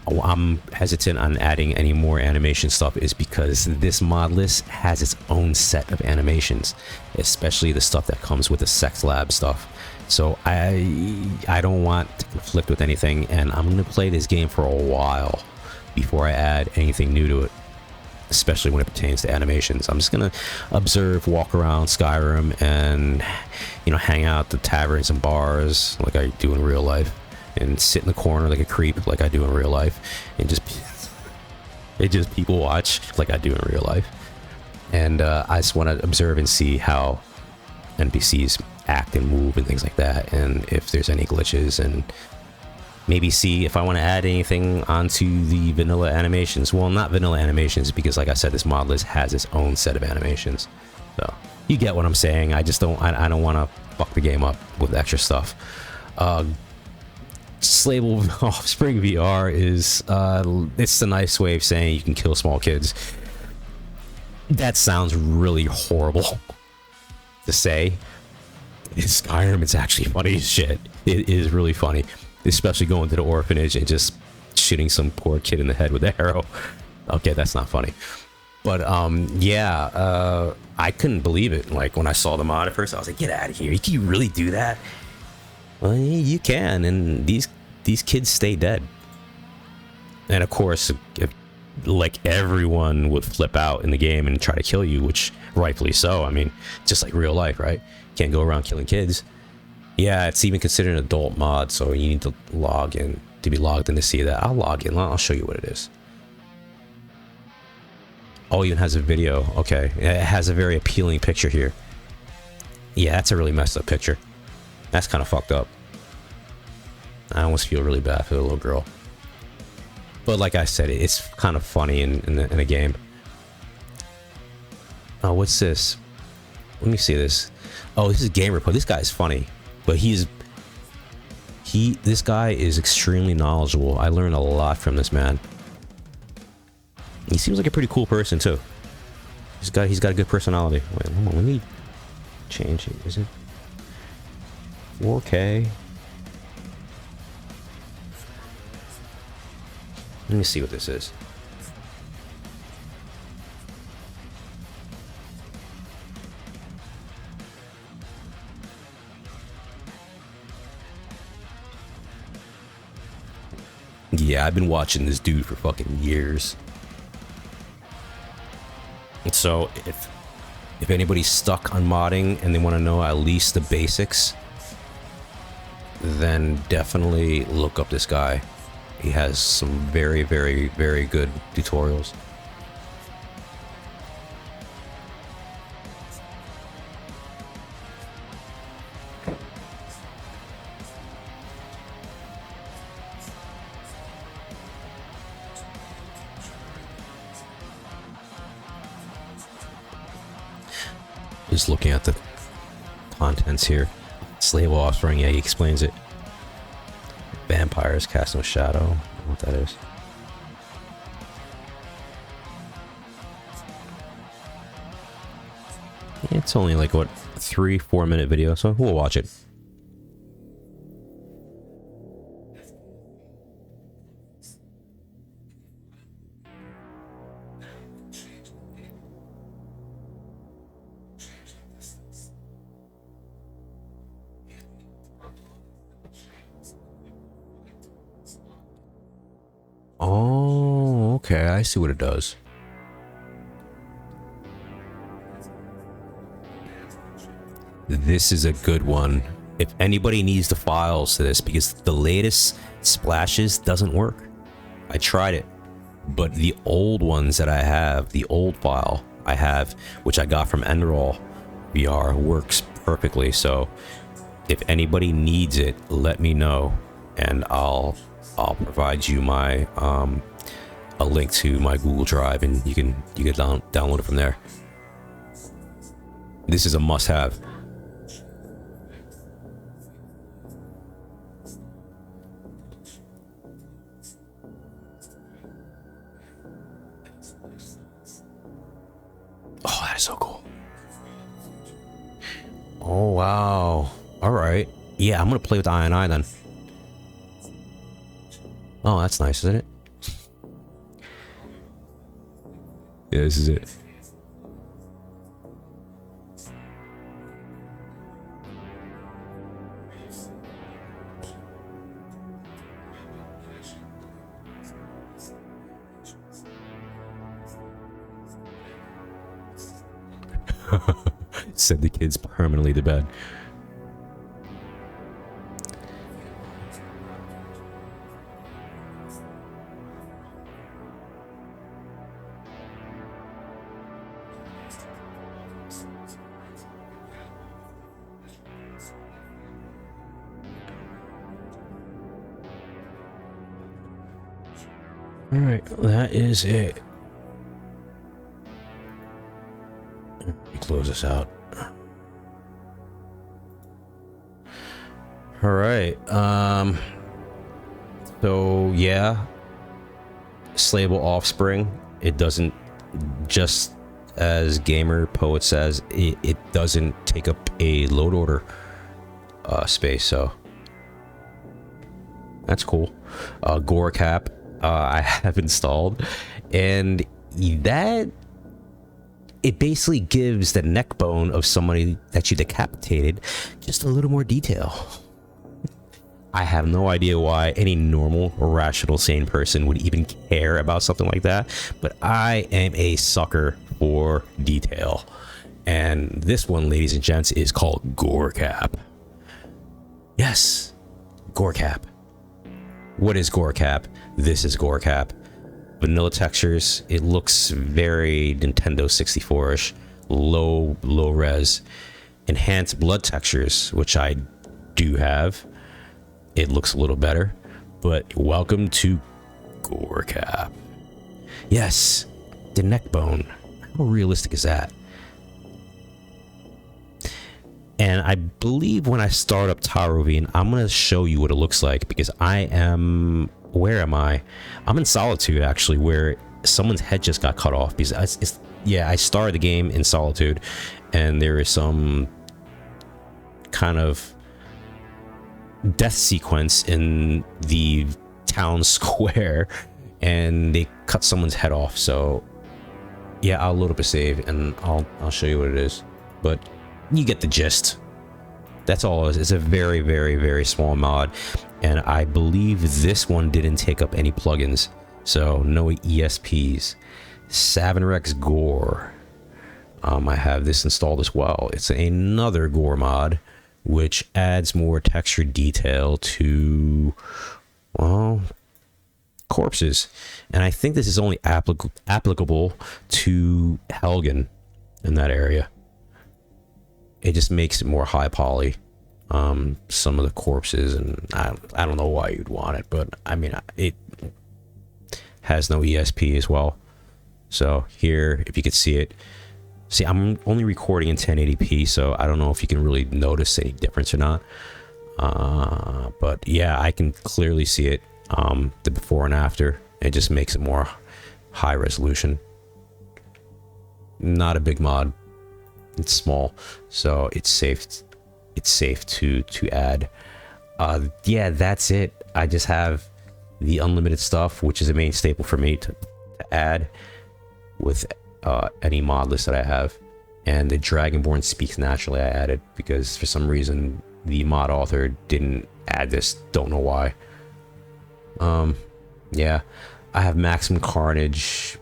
I'm hesitant on adding any more animation stuff is because this mod list has its own set of animations, especially the stuff that comes with the sex lab stuff. So I don't want to conflict with anything, and I'm gonna play this game for a while before I add anything new to it. especially when it pertains to animations. I'm just gonna observe, walk around Skyrim, and hang out at the taverns and bars like I do in real life, and sit in the corner like a creep like I do in real life, and just people watch like I do in real life. And I just want to observe and see how NPCs act and move and things like that, and if there's any glitches, and maybe see if I want to add anything onto the vanilla animations. Well, not vanilla animations, because like I said, this mod list has its own set of animations. So you get what I'm saying. I just don't want to fuck the game up with extra stuff. Slable Offspring VR is it's the nice way of saying you can kill small kids. That sounds really horrible to say. In Skyrim, it's actually funny as shit. It is really funny, especially going to the orphanage and just shooting some poor kid in the head with an arrow. Okay, that's not funny, but yeah, I couldn't believe it. Like when I saw the mod at first, I was like, "Get out of here! Can you really do that?" Well, you can, and these kids stay dead. And of course, like everyone would flip out in the game and try to kill you, which rightfully so. I mean, just like real life, right? Can't go around killing kids. Yeah, it's even considered an adult mod, so you need to log in to be logged in to see that. I'll log in. I'll show you what it is. Oh, it even has a video. Okay, it has a very appealing picture here. Yeah, that's a really messed up picture. That's kind of fucked up. I almost feel really bad for the little girl. But like I said, it's kind of funny in the game. Oh, what's this? Let me see this. Oh, this is Game Report. This guy is funny, but this guy is extremely knowledgeable. I learned a lot from this man. He seems like a pretty cool person too. He's got a good personality. Wait, hold on, let me change it. Is it 4K? Let me see what this is. Yeah, I've been watching this dude for fucking years. And so if anybody's stuck on modding and they want to know at least the basics, then definitely look up this guy. He has some very, very, very good tutorials. Just looking at the contents here. Slave Offspring, yeah, he explains it. Vampires cast no shadow. I don't know what that is. It's only like what, 3-4 minute video, so we'll watch it. Oh, okay, I see what it does. This is a good one. If anybody needs the files to this, because the latest splashes doesn't work. I tried it, but the old ones that I have, the old file I have, which I got from Enroll VR, works perfectly. So if anybody needs it, let me know, and I'll provide you my a link to my Google Drive, and you can download it from there. This is a must-have. Oh, that is so cool. Oh wow. All right. Yeah, I'm gonna play with I then. Oh, that's nice, isn't it? Yeah, this is it. Send the kids permanently to bed. All right, that is it. Let me close this out. All right. So yeah, slayable offspring. It doesn't, just as Gamer Poet says, it doesn't take up a load order space. So that's cool. Gore cap. I have installed, and that it basically gives the neck bone of somebody that you decapitated just a little more detail. I have no idea why any normal or rational sane person would even care about something like that, but I am a sucker for detail, and this one, ladies and gents, is called Gore cap. Yes, Gore cap. What is Gore cap? This is Gore cap. Vanilla textures. It looks very Nintendo 64ish. Low res. Enhanced blood textures, which I do have. It looks a little better. But welcome to Gore cap. Yes, the neck bone. How realistic is that? And I believe when I start up Taroubin, I'm going to show you what it looks like, because I am... Where am I? I'm in Solitude, actually, where someone's head just got cut off. Because yeah, I started the game in Solitude, and there is some kind of death sequence in the town square, and they cut someone's head off. So yeah, I'll load up a save, and I'll show you what it is. But you get the gist. That's all it is. It's a very, very, very small mod, and I believe this one didn't take up any plugins, so no ESPs. Savonrex Gore. I have this installed as well. It's another Gore mod, which adds more texture detail to, well, corpses, and I think this is only applicable to Helgen in that area. It just makes it more high poly. Some of the corpses, and I don't know why you'd want it, but I mean, it has no ESP as well. So here, if you could see it, see, I'm only recording in 1080p, so I don't know if you can really notice any difference or not. But yeah, I can clearly see it, the before and after. It just makes it more high resolution. Not a big mod. It's small, so it's safe. It's safe to add. Yeah, that's it. I just have the unlimited stuff, which is a main staple for me to add with any mod list that I have. And the Dragonborn Speaks Naturally I added because for some reason the mod author didn't add this. Don't know why. Yeah, I have Maximum Carnage.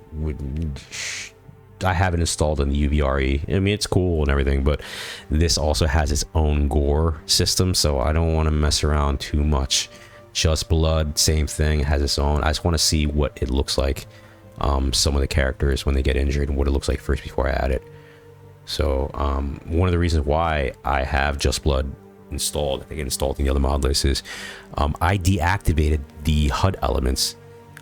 I have it installed in the UVRE. I mean, it's cool and everything, but this also has its own gore system, so I don't want to mess around too much. Just Blood, same thing, has its own. I just want to see what it looks like, some of the characters when they get injured, and what it looks like first before I add it. So one of the reasons why I have Just Blood installed, I think installed in the other mod list, is I deactivated the HUD elements.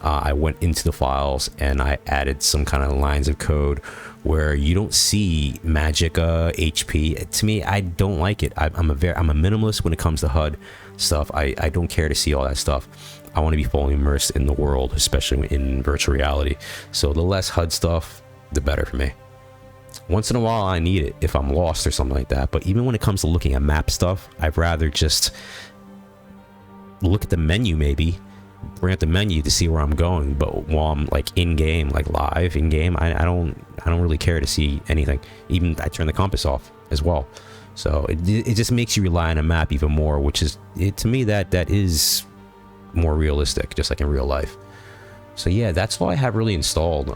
I went into the files and I added some kind of lines of code where you don't see magic HP. To me, I don't like it. I'm a minimalist when it comes to HUD stuff. I don't care to see all that stuff. I want to be fully immersed in the world, especially in virtual reality. So the less HUD stuff, the better for me. Once in a while I need it if I'm lost or something like that, but even when it comes to looking at map stuff, I'd rather just look at the menu, maybe bring up the menu to see where I'm going. But while I'm like in game, like live in game, I don't really care to see anything. Even I turn the compass off as well. So it just makes you rely on a map even more, which is to me that is more realistic, just like in real life. So yeah, that's all I have really installed.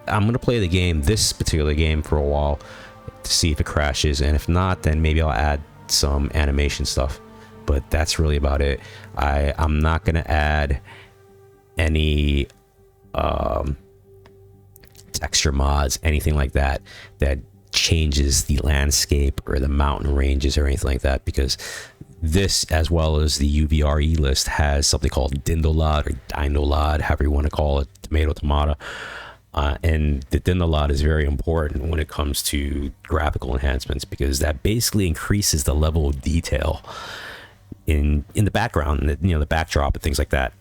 I'm gonna play the game, this particular game, for a while to see if it crashes, and if not, then maybe I'll add some animation stuff. But that's really about it. I'm not gonna add any texture mods, anything like that that changes the landscape or the mountain ranges or anything like that, because this, as well as the UVRE list, has something called Dindolod or Dindolod, however you want to call it, tomato. And the Dindolod is very important when it comes to graphical enhancements, because that basically increases the level of detail in the background, the backdrop and things like that.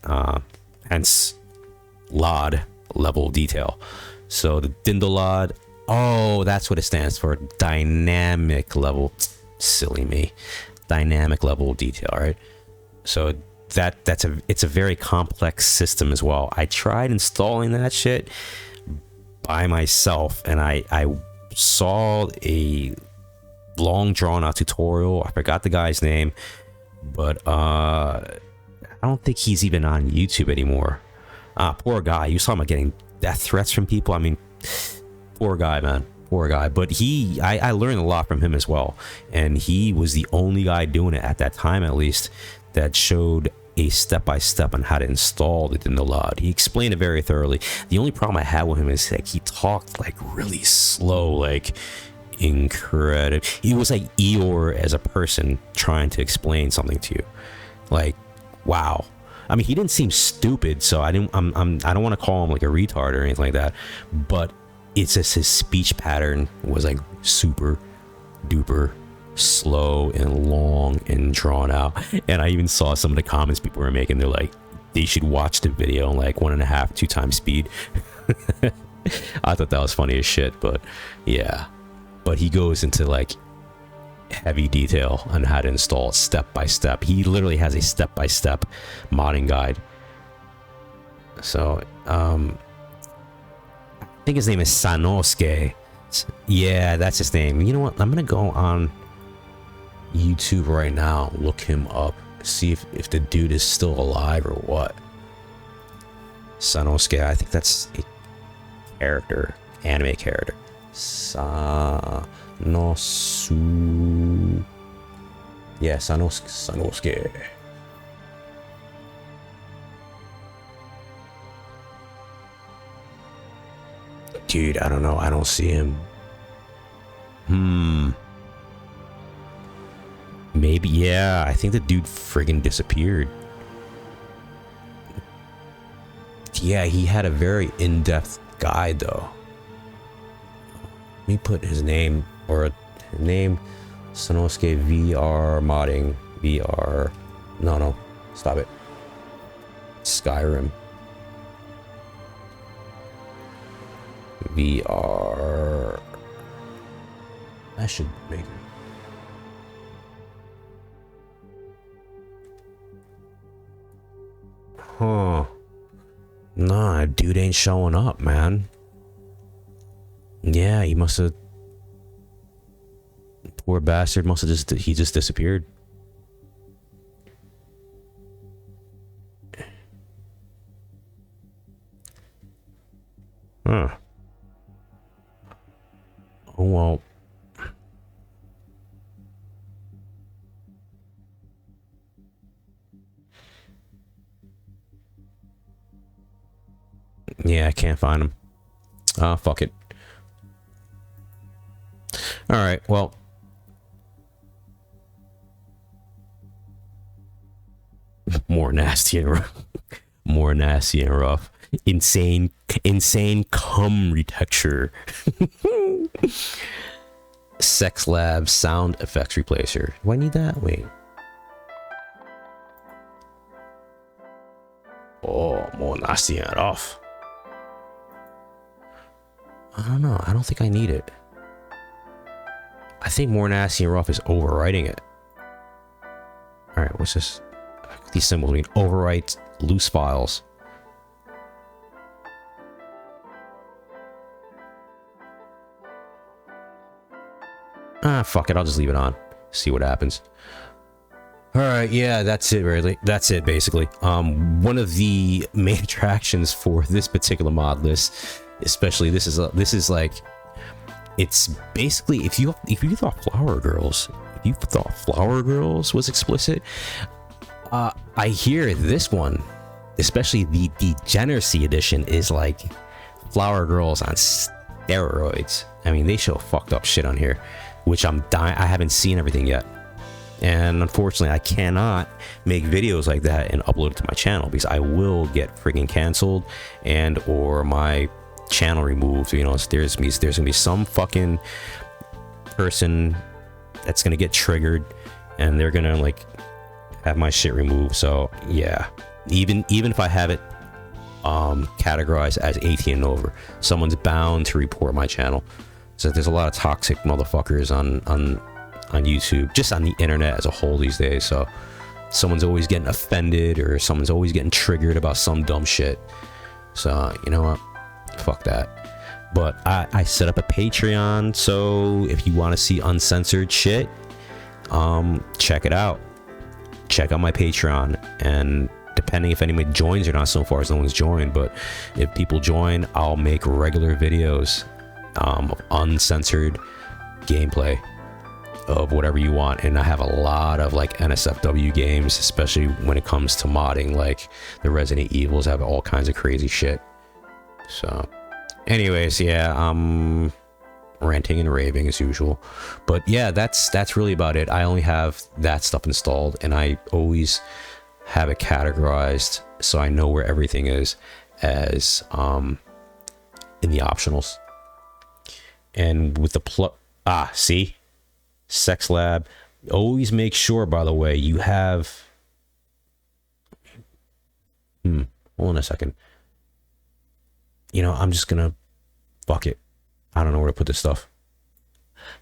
Hence, LOD, level of detail. So the Dindolod, oh, that's what it stands for, dynamic level. Silly me. Dynamic level of detail, right? So it's a very complex system as well. I tried installing that shit by myself, and I saw a long drawn out tutorial. I forgot the guy's name, but I don't think he's even on YouTube anymore. Poor guy. He was talking about getting death threats from people. I mean, poor guy, man. Poor guy. But I learned a lot from him as well, and he was the only guy doing it at that time, at least, that showed a step-by-step on how to install it in the LOD. He explained it very thoroughly. The only problem I had with him is like he talked like really slow, like incredible. He was like Eeyore as a person trying to explain something to you. Like, wow. I mean, he didn't seem stupid, so I don't want to call him like a retard or anything like that, but it's just his speech pattern was like super duper slow and long and drawn out. And I even saw some of the comments people were making. They're like, they should watch the video in like 1.5, 2 times speed. I thought that was funny as shit, but yeah. But he goes into like heavy detail on how to install step by step. He literally has a step by step modding guide. So I think his name is Sanosuke. Yeah, that's his name. You know what? I'm gonna go on YouTube right now, look him up, see if the dude is still alive or what. Sanosuke, I think that's a character, anime character. Sanosu. Yeah, Sanosuke. Dude, I don't know. I don't see him. Maybe, yeah. I think the dude friggin' disappeared. Yeah, he had a very in-depth guide, though. Let me put his name, or his name, Sanosuke VR modding. VR. No. Stop it. Skyrim. VR. That should make it. Huh. Nah, dude ain't showing up, man. Yeah, he must have. Poor bastard must have just disappeared. Huh. Oh well. Yeah, I can't find him. Fuck it. Alright, well. More nasty and rough. More nasty and rough. Insane cum retexture. Sex Lab sound effects replacer. Do I need that? Wait. Oh, more nasty and rough. I don't know. I don't think I need it. I think more nasty and rough is overwriting it. Alright, what's this? These symbols mean overwrite loose files. Fuck it. I'll just leave it on. See what happens. Alright, yeah, that's it, really. That's it, basically. One of the main attractions for this particular mod list Especially this is like, it's basically, if you thought Flower Girls was explicit, I hear this one, especially the Degeneracy edition, is like Flower Girls on steroids. I mean, they show fucked up shit on here, which I'm dying. I haven't seen everything yet, and unfortunately, I cannot make videos like that and upload it to my channel because I will get freaking canceled and or my channel removed. You know, there's gonna be some fucking person that's gonna get triggered, and they're gonna like have my shit removed. So yeah, even if I have it categorized as 18 and over, someone's bound to report my channel. So there's a lot of toxic motherfuckers on YouTube, just on the internet as a whole these days. So someone's always getting offended or someone's always getting triggered about some dumb shit. So you know what, fuck that. But I set up a Patreon, so if you want to see uncensored shit, check it out. Check out my Patreon, and depending if anybody joins or not, so far as no one's joined, but if people join, I'll make regular videos of uncensored gameplay of whatever you want. And I have a lot of like NSFW games, especially when it comes to modding, like the Resident Evils have all kinds of crazy shit. So anyways, yeah, I'm ranting and raving as usual, but yeah, that's really about it. I only have that stuff installed, and I always have it categorized so I know where everything is as in the optionals. And with the see, Sex Lab, always make sure, by the way, you have hold on a second. You know, I'm just gonna fuck it. I don't know where to put this stuff.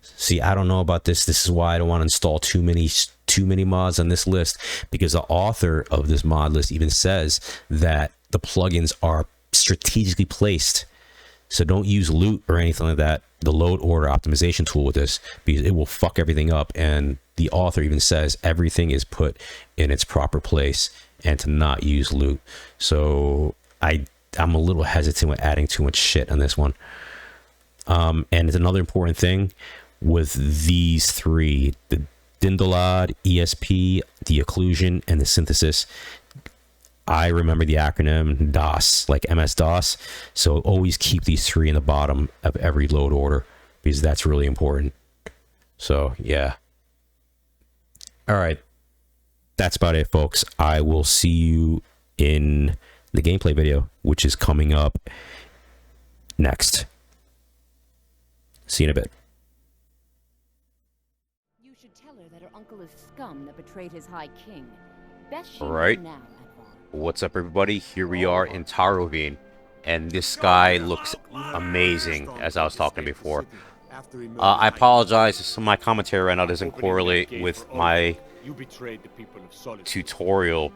See, I don't know about this. This is why I don't want to install too many mods on this list, because the author of this mod list even says that the plugins are strategically placed. So don't use loot or anything like that, the load order optimization tool with this, because it will fuck everything up. And the author even says everything is put in its proper place and to not use loot. So I'm a little hesitant with adding too much shit on this one. And it's another important thing with these three, the Dindolad, ESP, the occlusion, and the synthesis. I remember the acronym DOS, like MS-DOS. So always keep these three in the bottom of every load order, because that's really important. So yeah. All right. That's about it, folks. I will see you in the gameplay video, which is coming up next. See you in a bit. You should tell her that her uncle is scum that betrayed his high king. Best she All right. knows now. What's up, everybody? Here we are in Taroubin, and this sky looks amazing, as I was talking before. I apologize if some of my commentary right now doesn't correlate with my tutorial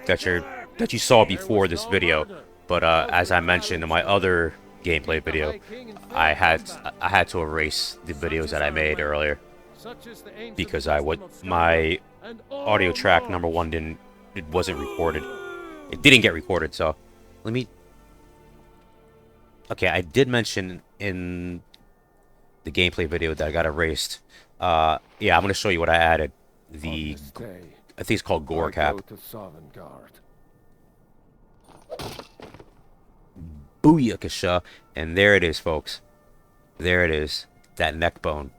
that you saw before this video, but as I mentioned in my other gameplay video, I had to erase the videos that I made earlier because my audio track number one it wasn't recorded. It didn't get recorded, so okay, I did mention in the gameplay video that I got erased. Yeah, I'm gonna show you what I added. I think it's called Gore cap. Booyakasha, and there it is, folks. There it is, that neck bone.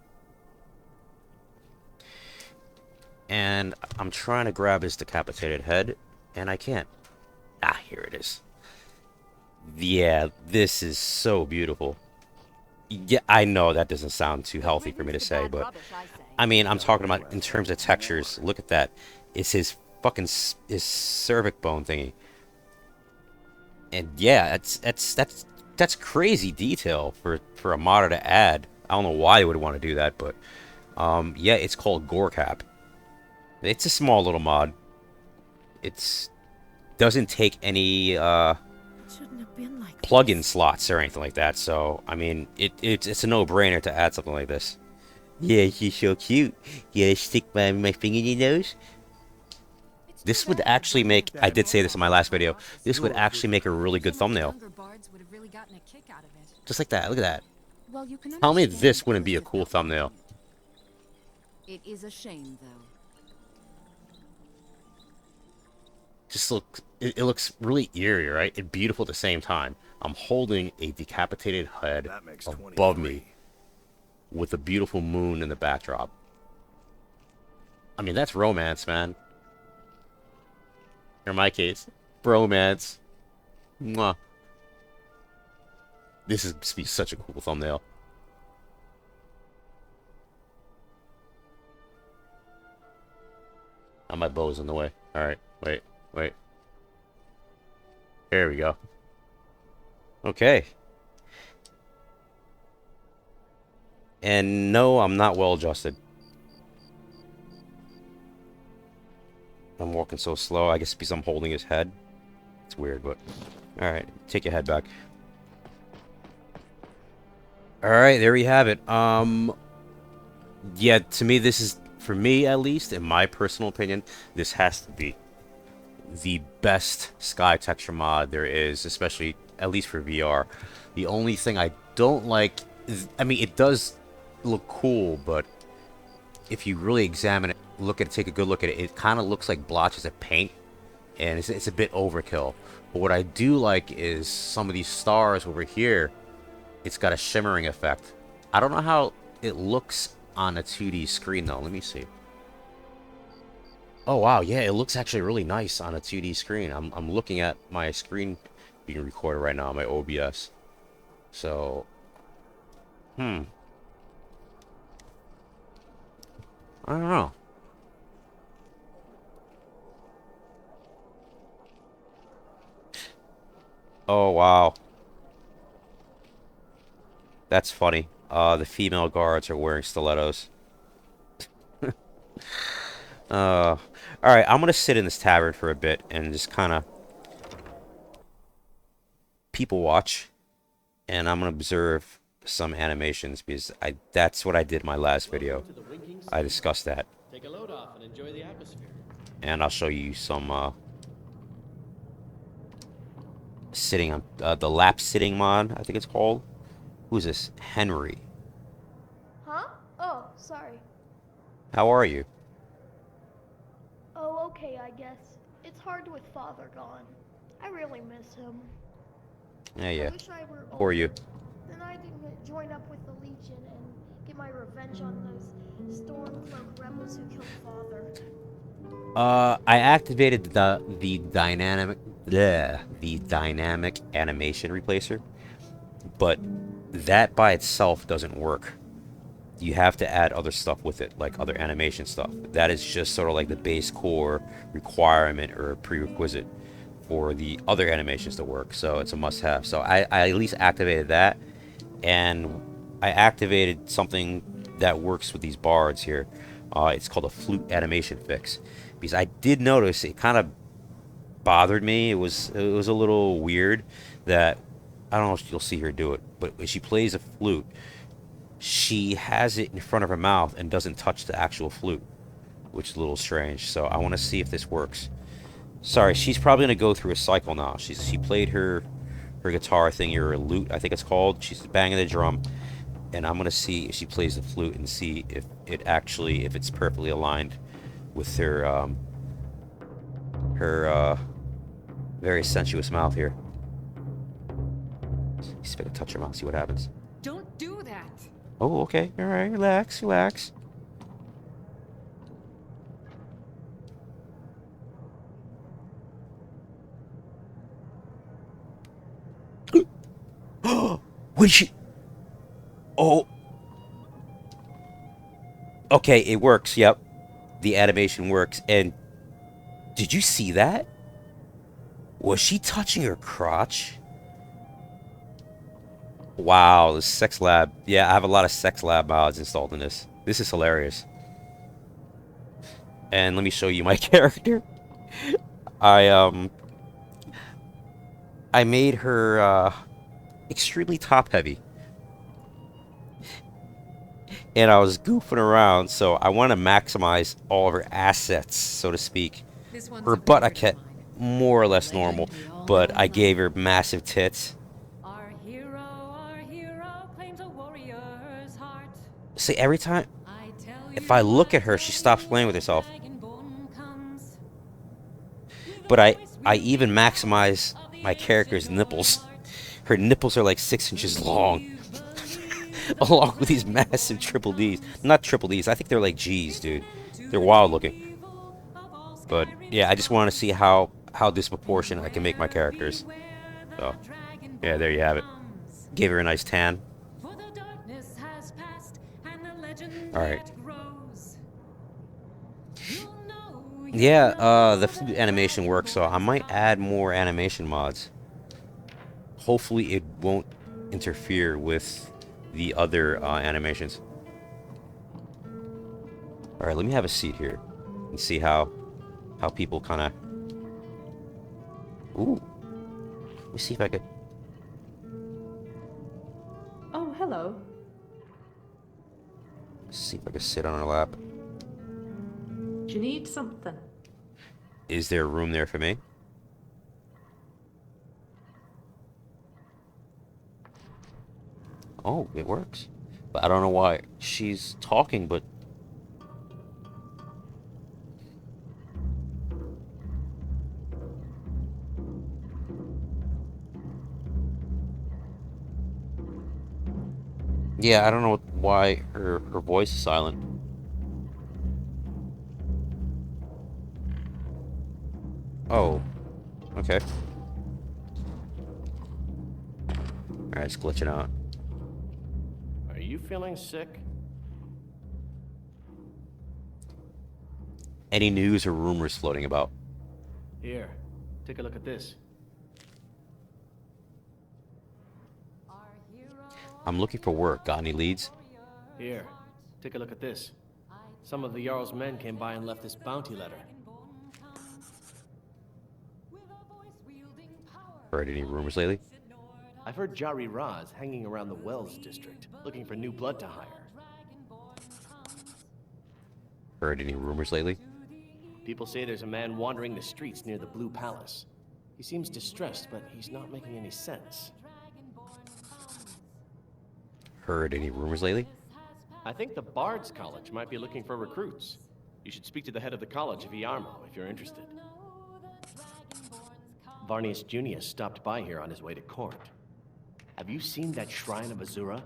And I'm trying to grab his decapitated head, and I can't. Ah, here it is. Yeah, this is so beautiful. Yeah, I know that doesn't sound too healthy for me to say, but I mean, I'm talking about in terms of textures. Look at that. It's his fucking his cervic bone thingy. And yeah, that's crazy detail for a modder to add. I don't know why they would want to do that, but yeah, it's called Gore cap. It's a small little mod. It's doesn't take any plug-in slots or anything like that. So I mean, it's a no-brainer to add something like this. Yeah, she's so cute. Yeah, stick my finger in your nose. It's This would actually make, I did say this in my last video, this would actually make a really good thumbnail. Just like that, look at that. Well, you can Tell me understand this wouldn't be a because cool of that thumbnail. point. It is a shame, though. Just look, it looks really eerie, right? And beautiful at the same time. I'm holding a decapitated head above me with a beautiful moon in the backdrop. I mean, that's romance, man. In my case, bromance. Mwah. This is be such a cool thumbnail. Oh, my bow's in the way. Alright, wait. There we go. Okay. And no, I'm not well adjusted. I'm walking so slow. I guess because I'm holding his head. It's weird, but... Alright, take your head back. Alright, there you have it. Yeah, to me, this is... For me, at least, in my personal opinion, this has to be the best sky texture mod there is, especially, at least for VR. The only thing I don't like is... I mean, it does look cool, but... If you really examine it, take a good look at it, it kind of looks like blotches of paint, and it's a bit overkill. But what I do like is some of these stars over here, it's got a shimmering effect. I don't know how it looks on a 2D screen though. Let me see. Oh wow, yeah, it looks actually really nice on a 2D screen. I'm looking at my screen being recorded right now on my OBS. So, I don't know. Oh, wow. That's funny. The female guards are wearing stilettos. Alright, I'm gonna sit in this tavern for a bit and just kind of people watch. And I'm gonna observe some animations because that's what I did in my last video. I discussed that. Take a load off and enjoy the atmosphere. And I'll show you some sitting on the lap sitting mod, I think it's called. Who's this? Henry. Huh? Oh, sorry. How are you? Oh, okay, I guess. It's hard with Father gone. I really miss him. Yeah. I wish I were How are you? Then I can join up with the Legion and get my revenge on those Stormcloak rebels who killed Father. I activated the dynamic animation replacer, but that by itself doesn't work. You have to add other stuff with it, like other animation stuff. That is just sort of like the base core requirement or prerequisite for the other animations to work. So it's a must-have. So I at least activated that, and I activated something that works with these bards here. It's called a flute animation fix, because I did notice it kind of bothered me. It was a little weird that I don't know if you'll see her do it, but when she plays a flute, she has it in front of her mouth and doesn't touch the actual flute, which is a little strange. So I want to see if this works. Sorry, she's probably gonna go through a cycle now. She played her guitar thing, or lute, I think it's called. She's banging the drum, and I'm gonna see if she plays the flute and see if it's perfectly aligned with her very sensuous mouth here. Just gonna touch her mouth, see what happens. Don't do that. Oh, okay. All right, relax. What did she... Oh. Okay, it works, yep. The animation works, and... Did you see that? Was she touching her crotch? Wow, the sex lab. Yeah, I have a lot of sex lab mods installed in this. This is hilarious. And let me show you my character. I made her extremely top heavy. And I was goofing around, so I want to maximize all of her assets, so to speak. Her butt I kept more or less normal, but I gave her massive tits. Our hero claims a warrior's heart. See, every time, I tell if I look at her, she stops playing with herself. But I even maximize my character's nipples. Her nipples are like 6 inches long. Along with these massive triple Ds. Not triple Ds, I think they're like Gs, dude. They're wild looking. But yeah, I just want to see how disproportionate I can make my characters. So, yeah, there you have it. Gave her a nice tan. Alright. Yeah, the flute animation works, so I might add more animation mods. Hopefully it won't interfere with the other animations. Alright, let me have a seat here and see how people kind of... Ooh. Let me see if I could... Oh, hello. See if I could sit on her lap. Do you need something? Is there room there for me? Oh, it works. But I don't know why she's talking, but... Yeah, I don't know why her voice is silent. Oh. Okay. Alright, it's glitching out. Are you feeling sick? Any news or rumors floating about? Here, take a look at this. I'm looking for work. Got any leads? Here, take a look at this. Some of the Jarl's men came by and left this bounty letter. Heard any rumors lately? I've heard Jari Raz hanging around the Wells district, looking for new blood to hire. Heard any rumors lately? People say there's a man wandering the streets near the Blue Palace. He seems distressed, but he's not making any sense. Heard any rumors lately? I think the Bard's College might be looking for recruits. You should speak to the head of the college, Viarmo, if you're interested. Varnius Junius stopped by here on his way to court. Have you seen that shrine of Azura?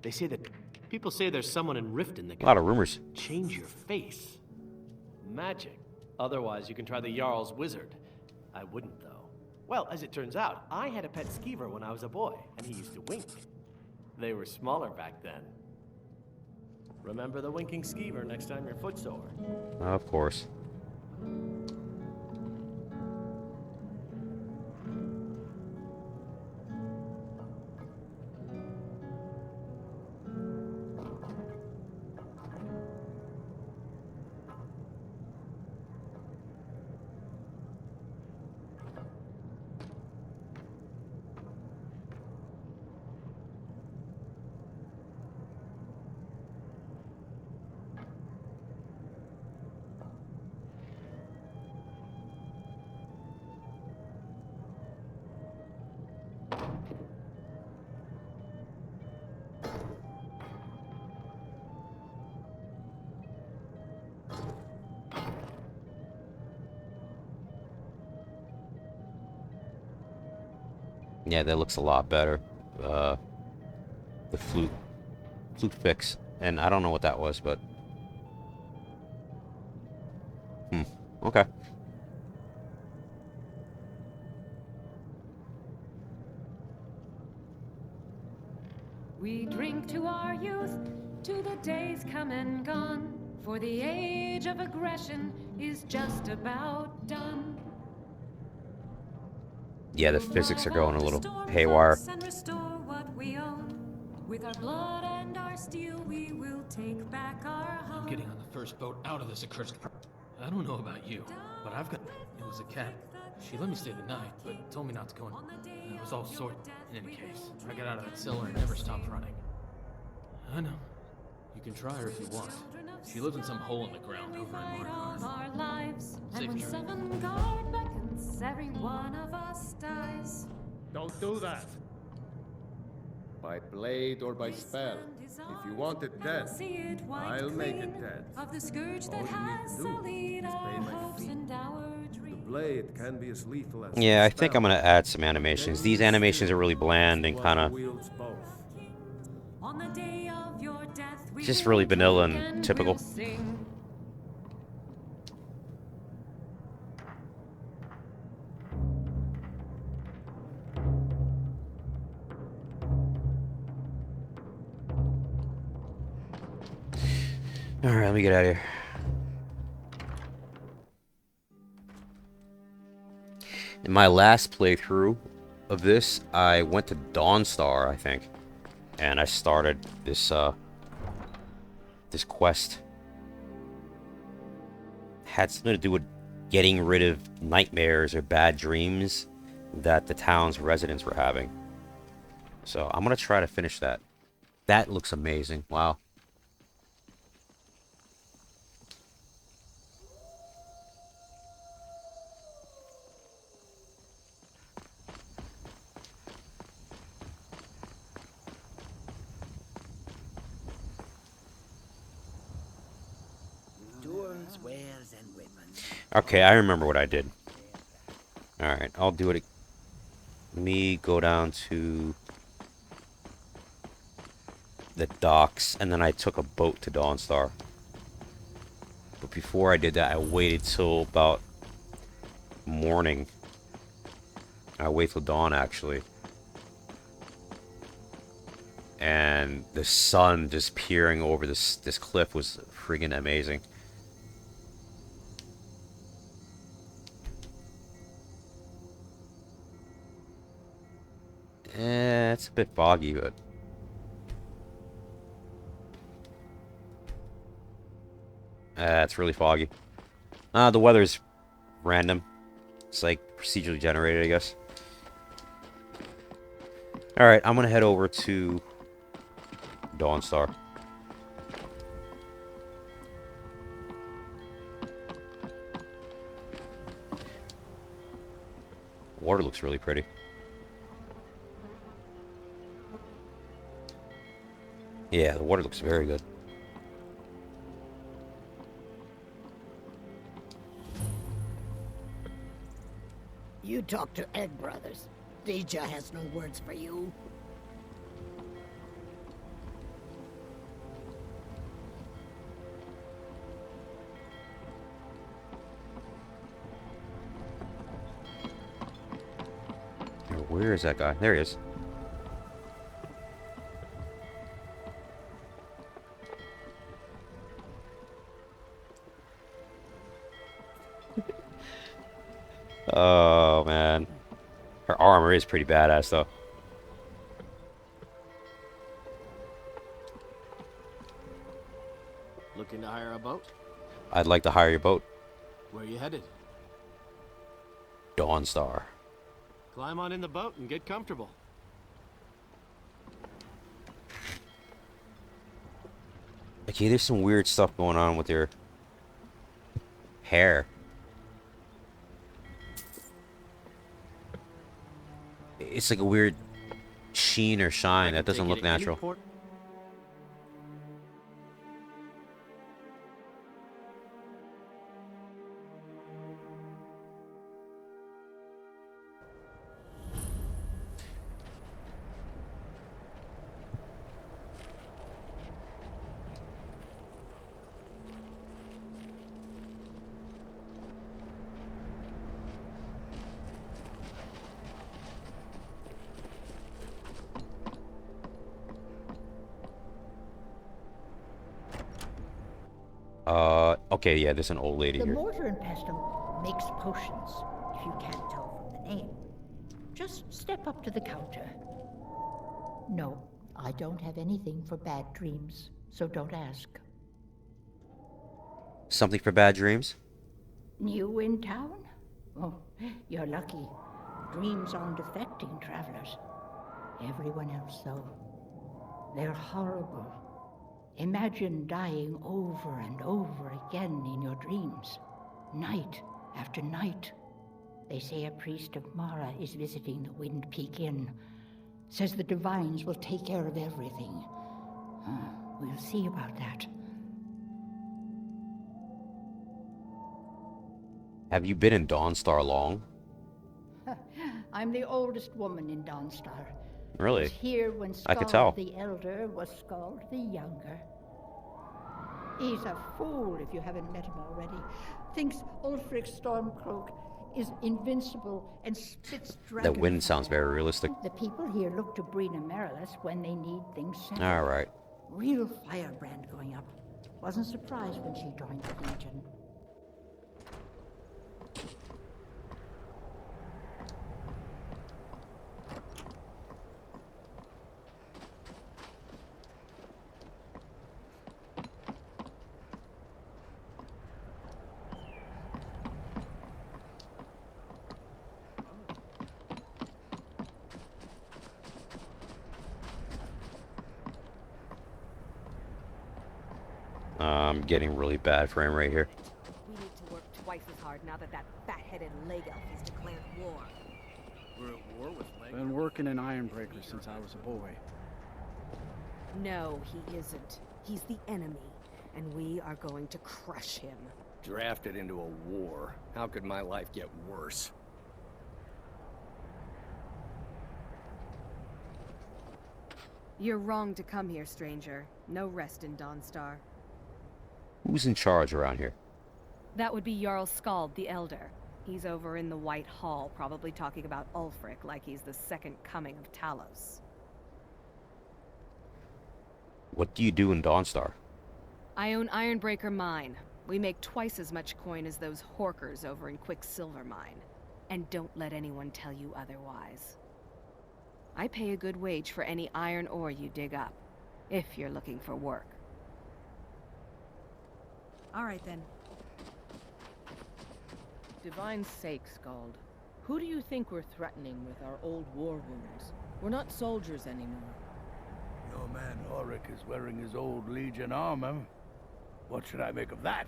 They say that... People say there's someone in Riften that can... A lot of rumors. Change your face. Magic. Otherwise, you can try the Jarl's wizard. I wouldn't, though. Well, as it turns out, I had a pet skeever when I was a boy, and he used to wink. They were smaller back then. Remember the winking skeever next time your foot's sore. Of course. Yeah, that looks a lot better. The flute fix, and I don't know what that was, but okay. We drink to our youth, to the days come and gone, for the age of aggression is just about done. Yeah, the physics are going a little haywire. And restore what we own. With our blood and our steel, we will take back our home. I'm getting on the first boat out of this accursed... I don't know about you, but I've got... It was a cat. She let me stay the night, but told me not to go in. And it was all sorted. In any case, I got out of that cellar and never stopped running. I know. You can try her if you want. She lives in some hole in the ground over in Markarth. Our lives, and Safe when journey. Sovngarde beckons, every one of us dies. Don't do that. By blade or by spell. If you want it dead, I'll make it dead. Of the scourge All that you need has to do sullied is our pay my hopes fee. and our The dreams. blade can be as lethal as Yeah, the I think spell. I'm gonna add some animations. These animations are really bland and kind of Wields both. On the day of your death, we just will really vanilla drink and typical. we'll sing. Alright, let me get out of here. In my last playthrough of this, I went to Dawnstar, I think. And I started this, this quest. Had something to do with getting rid of nightmares or bad dreams that the town's residents were having. So, I'm gonna try to finish that. That looks amazing. Wow. Tools, wares, and weapons. Okay, I remember what I did. Alright, I'll do it. Let me go down to the docks, and then I took a boat to Dawnstar. But before I did that, I waited till about morning. I wait till dawn, actually. And the sun just peering over this cliff was friggin' amazing. It's a bit foggy, but it's really foggy. The weather's random. It's like procedurally generated, I guess. Alright, I'm gonna head over to Dawnstar. Water looks really pretty. Yeah, the water looks very good. You talk to Egg Brothers. Deja has no words for you. Where is that guy? There he is. Oh, man. Her armor is pretty badass, though. Looking to hire a boat? I'd like to hire your boat. Where are you headed? Dawnstar. Climb on in the boat and get comfortable. Okay, there's some weird stuff going on with your hair. It's like a weird sheen or shine that doesn't look natural. Okay, yeah, there's an old lady The here. mortar and pestle makes potions, if you can't tell from the name. Just step up to the counter. No, I don't have anything for bad dreams, so don't ask. Something for bad dreams? New in town? Oh, you're lucky. Dreams aren't affecting travelers. Everyone else, though. They're horrible. Imagine dying over and over again in your dreams, night after night. They say a priest of Mara is visiting the Wind Peak Inn. Says the divines will take care of everything. We'll see about that. Have you been in Dawnstar long? I'm the oldest woman in Dawnstar. Really? Was here when I could tell. Skald the Elder was Skald the Younger. He's a fool if you haven't met him already. Thinks Ulfric Stormcloak is invincible and spits dragon. That wind sounds very realistic. The people here look to Brina Marilis when they need things settled. All right. Real firebrand going up. Wasn't surprised when she joined the Legion. I'm getting really bad frame rate here. We need to work twice as hard now that fat-headed leg elf has declared war. We're at war with leg elf? Been working in Ironbreaker since I was a boy. No, he isn't. He's the enemy, and we are going to crush him. Drafted into a war. How could my life get worse? You're wrong to come here, stranger. No rest in Dawnstar. Who's in charge around here? That would be Jarl Skald the Elder. He's over in the White Hall, probably talking about Ulfric like he's the second coming of Talos. What do you do in Dawnstar? I own Ironbreaker Mine. We make twice as much coin as those horkers over in Quicksilver Mine. And don't let anyone tell you otherwise. I pay a good wage for any iron ore you dig up, if you're looking for work. All right, then. Divine sake, Skald. Who do you think we're threatening with our old war wounds? We're not soldiers anymore. Your man Horik is wearing his old Legion armor. What should I make of that?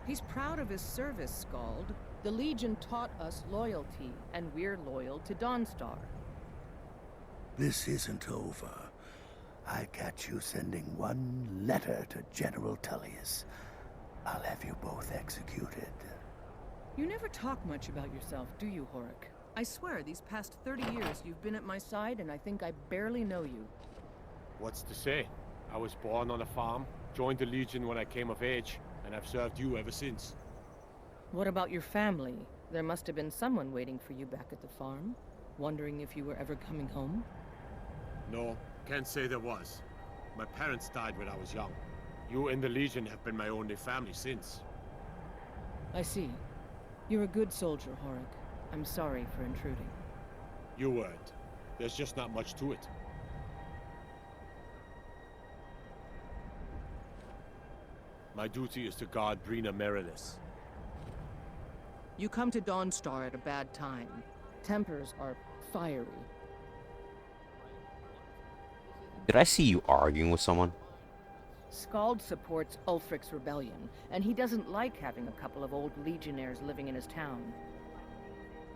He's proud of his service, Skald. The Legion taught us loyalty, and we're loyal to Dawnstar. This isn't over. I catch you sending one letter to General Tullius. I'll have you both executed. You never talk much about yourself, do you, Horik? I swear, these past 30 years you've been at my side, and I think I barely know you. What's to say? I was born on a farm, joined the Legion when I came of age, and I've served you ever since. What about your family? There must have been someone waiting for you back at the farm, wondering if you were ever coming home. No, can't say there was. My parents died when I was young. You and the Legion have been my only family since. I see. You're a good soldier, Horik. I'm sorry for intruding. You weren't. There's just not much to it. My duty is to guard Brina Marilis. You come to Dawnstar at a bad time. Tempers are fiery. Did I see you arguing with someone? Skald supports Ulfric's rebellion, and he doesn't like having a couple of old legionnaires living in his town.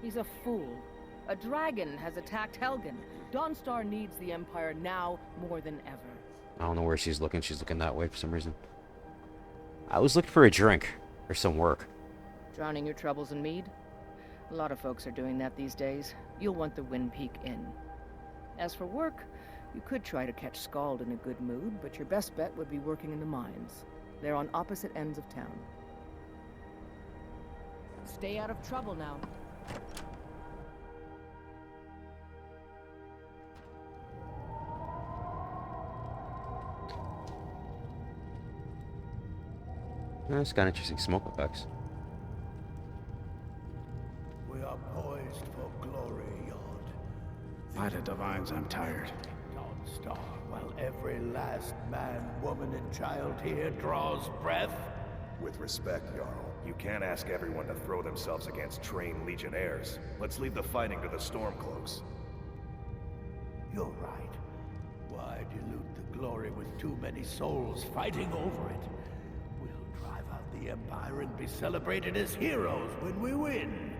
He's a fool. A dragon has attacked Helgen. Dawnstar needs the Empire now more than ever. I don't know where she's looking. She's looking that way for some reason. I was looking for a drink or some work. Drowning your troubles in mead? A lot of folks are doing that these days. You'll want the Wind Peak Inn. As for work, you could try to catch Skald in a good mood, but your best bet would be working in the mines. They're on opposite ends of town. Stay out of trouble now. That's got interesting smoke effects. We are poised for glory, Yod. By the divines, I'm tired. Dawnstar, while every last man, woman, and child here draws breath. With respect, Jarl, you can't ask everyone to throw themselves against trained legionnaires. Let's leave the fighting to the Stormcloaks. You're right. Why dilute the glory with too many souls fighting over it? We'll drive out the Empire and be celebrated as heroes when we win.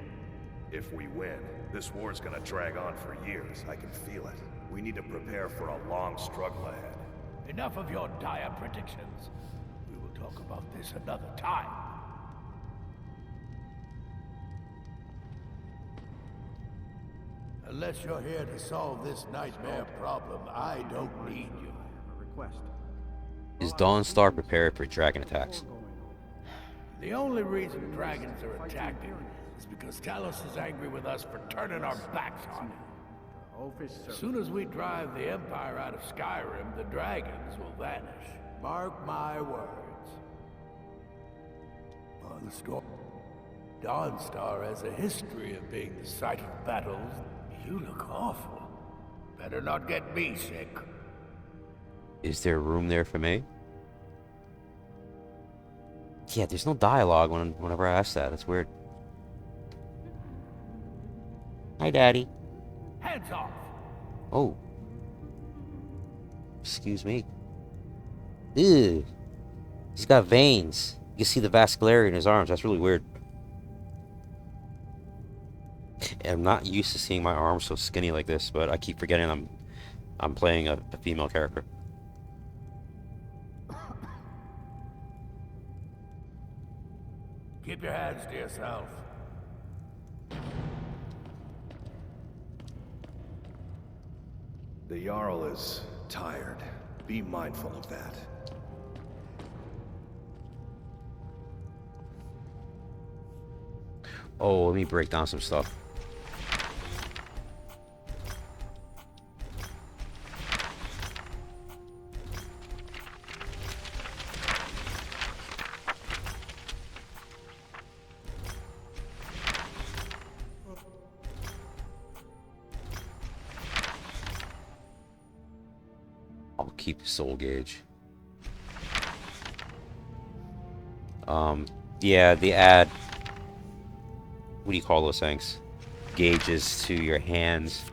If we win, this war's gonna drag on for years. I can feel it. We need to prepare for a long struggle ahead. Enough of your dire predictions. We will talk about this another time. Unless you're here to solve this nightmare problem, I don't need you. Is Dawnstar prepared for dragon attacks? The only reason dragons are attacking is because Talos is angry with us for turning our backs on him. As soon as we drive the Empire out of Skyrim, the dragons will vanish. Mark my words. On the storm, Dawnstar has a history of being the site of battles. You look awful. Better not get me sick. Is there room there for me? Yeah, there's no dialogue whenever I ask that. That's weird. Hi, Daddy. Hands off! Oh. Excuse me. Ew. He's got veins. You can see the vascularity in his arms. That's really weird. I'm not used to seeing my arms so skinny like this, but I keep forgetting I'm playing a female character. Keep your hands to yourself. The Jarl is tired. Be mindful of that. Oh, let me break down some stuff. I'll keep soul gauge. Yeah, the add, what do you call those things? Gauges to your hands.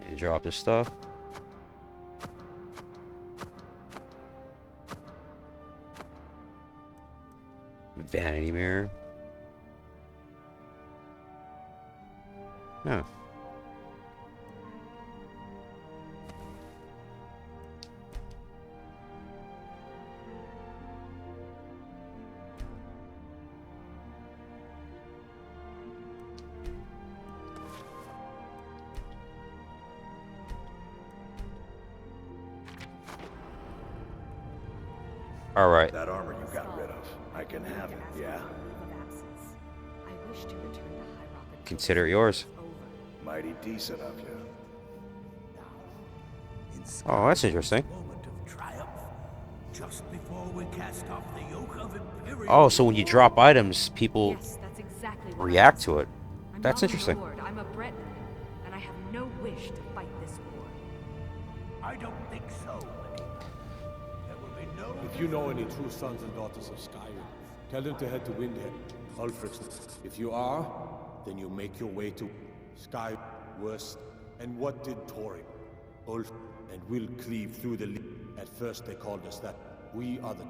You drop this stuff. Vanity mirror. Huh. All right. That armor you got rid of, I can have it, yeah? Consider it yours. Mighty decent of you. Oh, that's interesting. Just before we cast off the yoke of Imperial. Oh, so when you drop items, people react to it. That's interesting. I'm a Breton, and I have no wish to fight this war. I don't think so. There will be no. If you know any true sons and daughters of Skyrim, tell them to head to Windhead, Ulfric's. If you are, then you make your way to Sky West. And what did Taroubin? Ulf, and we'll cleave through the. At first they called us that. We are the.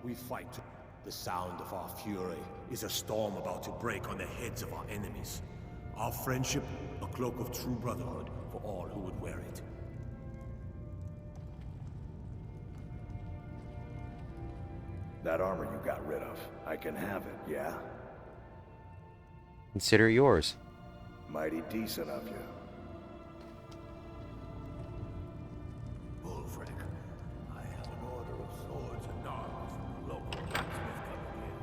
We fight. The sound of our fury is a storm about to break on the heads of our enemies. Our friendship, a cloak of true brotherhood for all who would wear it. That armor you got rid of, I can have it, yeah? Consider it yours. Mighty decent of you. Ulfric, I have an order of swords and armor from the local blacksmith coming in.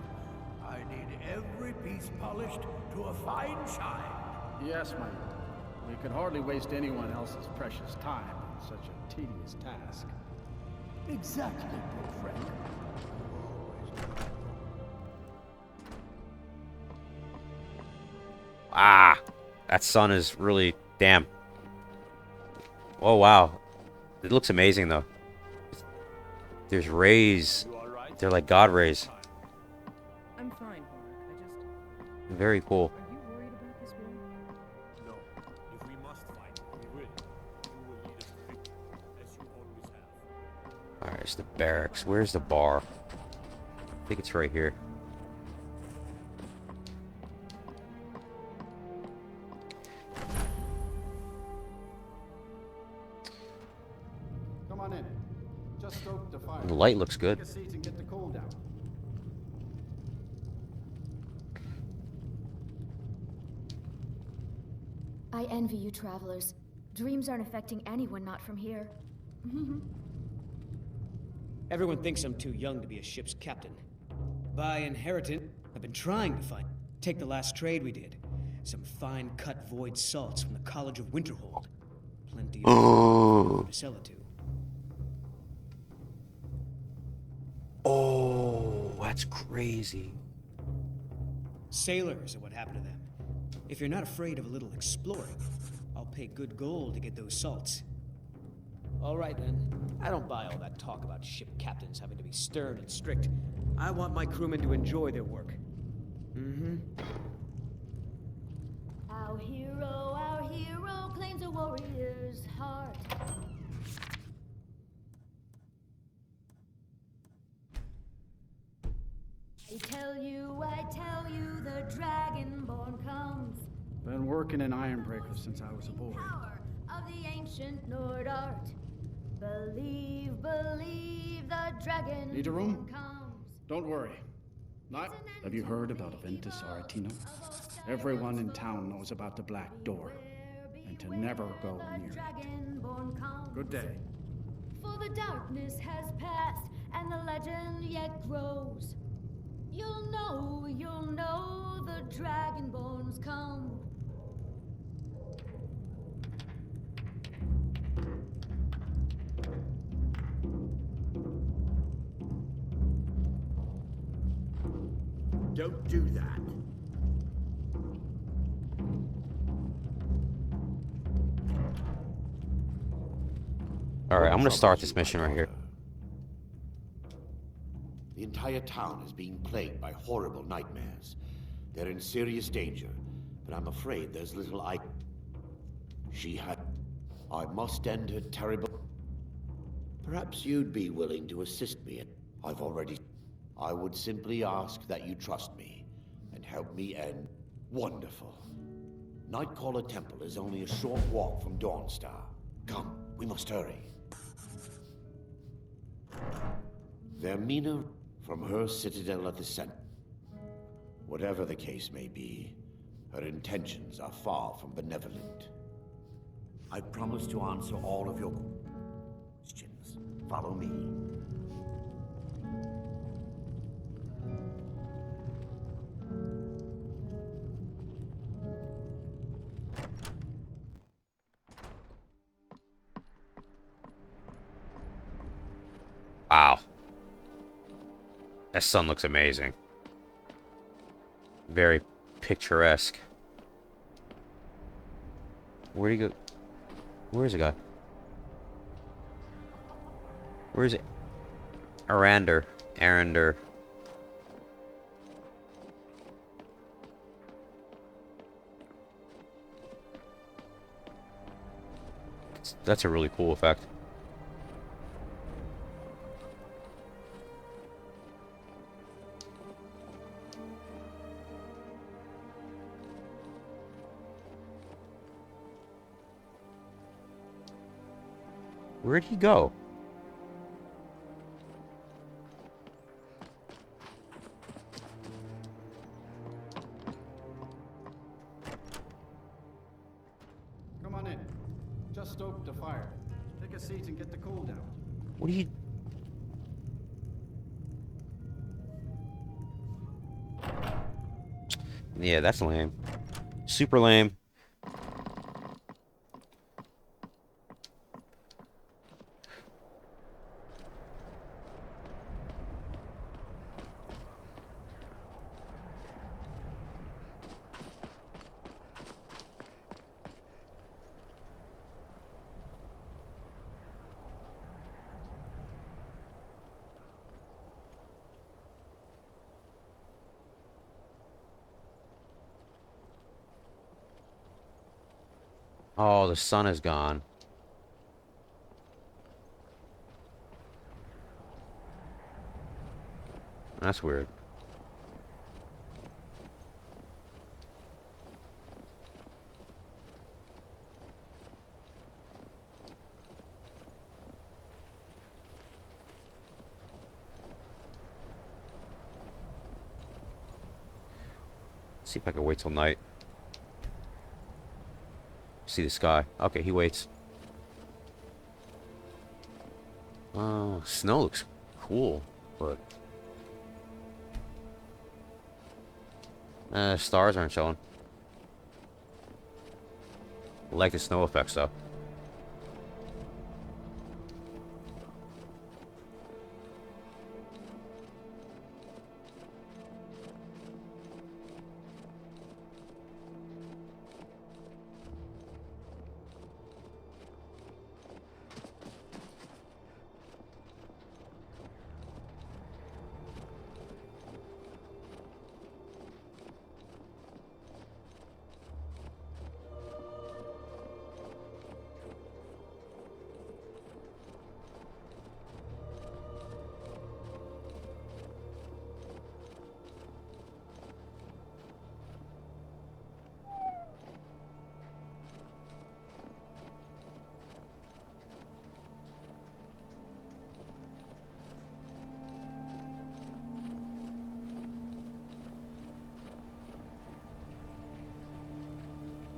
I need every piece polished to a fine shine. Yes, my lord. We could hardly waste anyone else's precious time on such a tedious task. Exactly, Ulfric. Ah, that sun is really damn. Oh wow, it looks amazing though. There's rays. They're like god rays. I'm fine, Mark. Very cool. Are you worried about this war? No. If we must fight, we will. You will lead us to victory, as you always have. Alright, it's the barracks. Where's the bar? I think it's right here. Come on in. Just stoke the fire. The light looks good. Take a seat and get the cool down. I envy you travelers. Dreams aren't affecting anyone not from here. Everyone thinks I'm too young to be a ship's captain. By inheritance, I've been trying to find... Take the last trade we did. Some fine-cut void salts from the College of Winterhold. Plenty of to sell it to. Oh, that's crazy. Sailors are what happened to them. If you're not afraid of a little exploring, I'll pay good gold to get those salts. All right, then. I don't buy all that talk about ship captains having to be stern and strict. I want my crewmen to enjoy their work. Our hero claims a warrior's heart. I tell you, the Dragonborn comes. Been working in Ironbreaker since I was a boy. Power of the ancient Nord art. Believe, the dragon Need a room? comes. Don't worry. Have you heard about Aventus Aretino? Everyone in town knows about the Black Door, and to never go near it. Dragonborn comes. Good day. For the darkness has passed, and the legend yet grows. You'll know the Dragonborns come. Don't do that. Alright, I'm gonna start this mission right here. The entire town is being plagued by horrible nightmares. They're in serious danger, but I'm afraid there's little I... She had... I must end her terrible... Perhaps you'd be willing to assist me. I've already... I would simply ask that you trust me and help me end... Wonderful. Nightcaller Temple is only a short walk from Dawnstar. Come, we must hurry. Vermina from her citadel at the center. Whatever the case may be, her intentions are far from benevolent. I promise to answer all of your questions. Follow me. Wow. That sun looks amazing. Very picturesque. Where'd he go? Where's the guy? Where is it? Arander. That's a really cool effect. Where'd he go? Come on in. Just stoke the fire. Take a seat and get the cool down. What are you... Yeah, that's lame. Super lame. Oh, the sun is gone. That's weird. See if I can wait till night. See the sky. Okay, he waits. Oh, snow looks cool, but stars aren't showing. I like the snow effects though.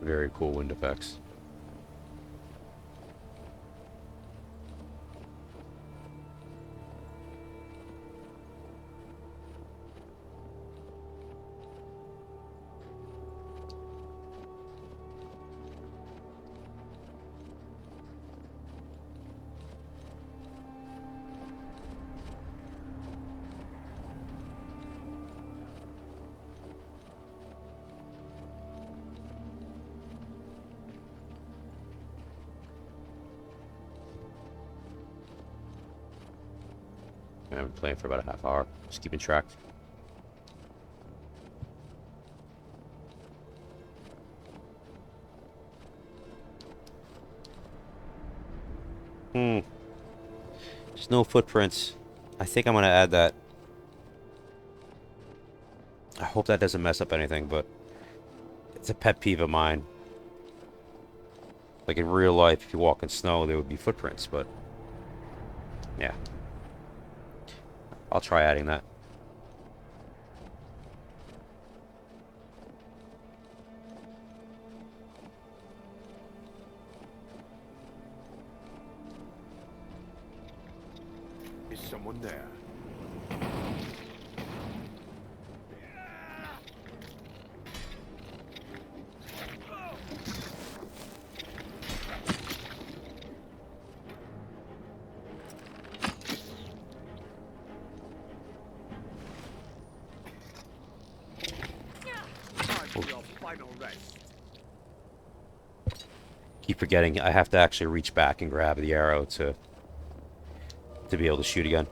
Very cool wind effects. I've been playing for about a half hour, just keeping track. There's no footprints. I think I'm gonna add that. I hope that doesn't mess up anything, but it's a pet peeve of mine. Like in real life, if you walk in snow, there would be footprints, but yeah. I'll try adding that. Is someone there? Keep forgetting I have to actually reach back and grab the arrow to be able to shoot again.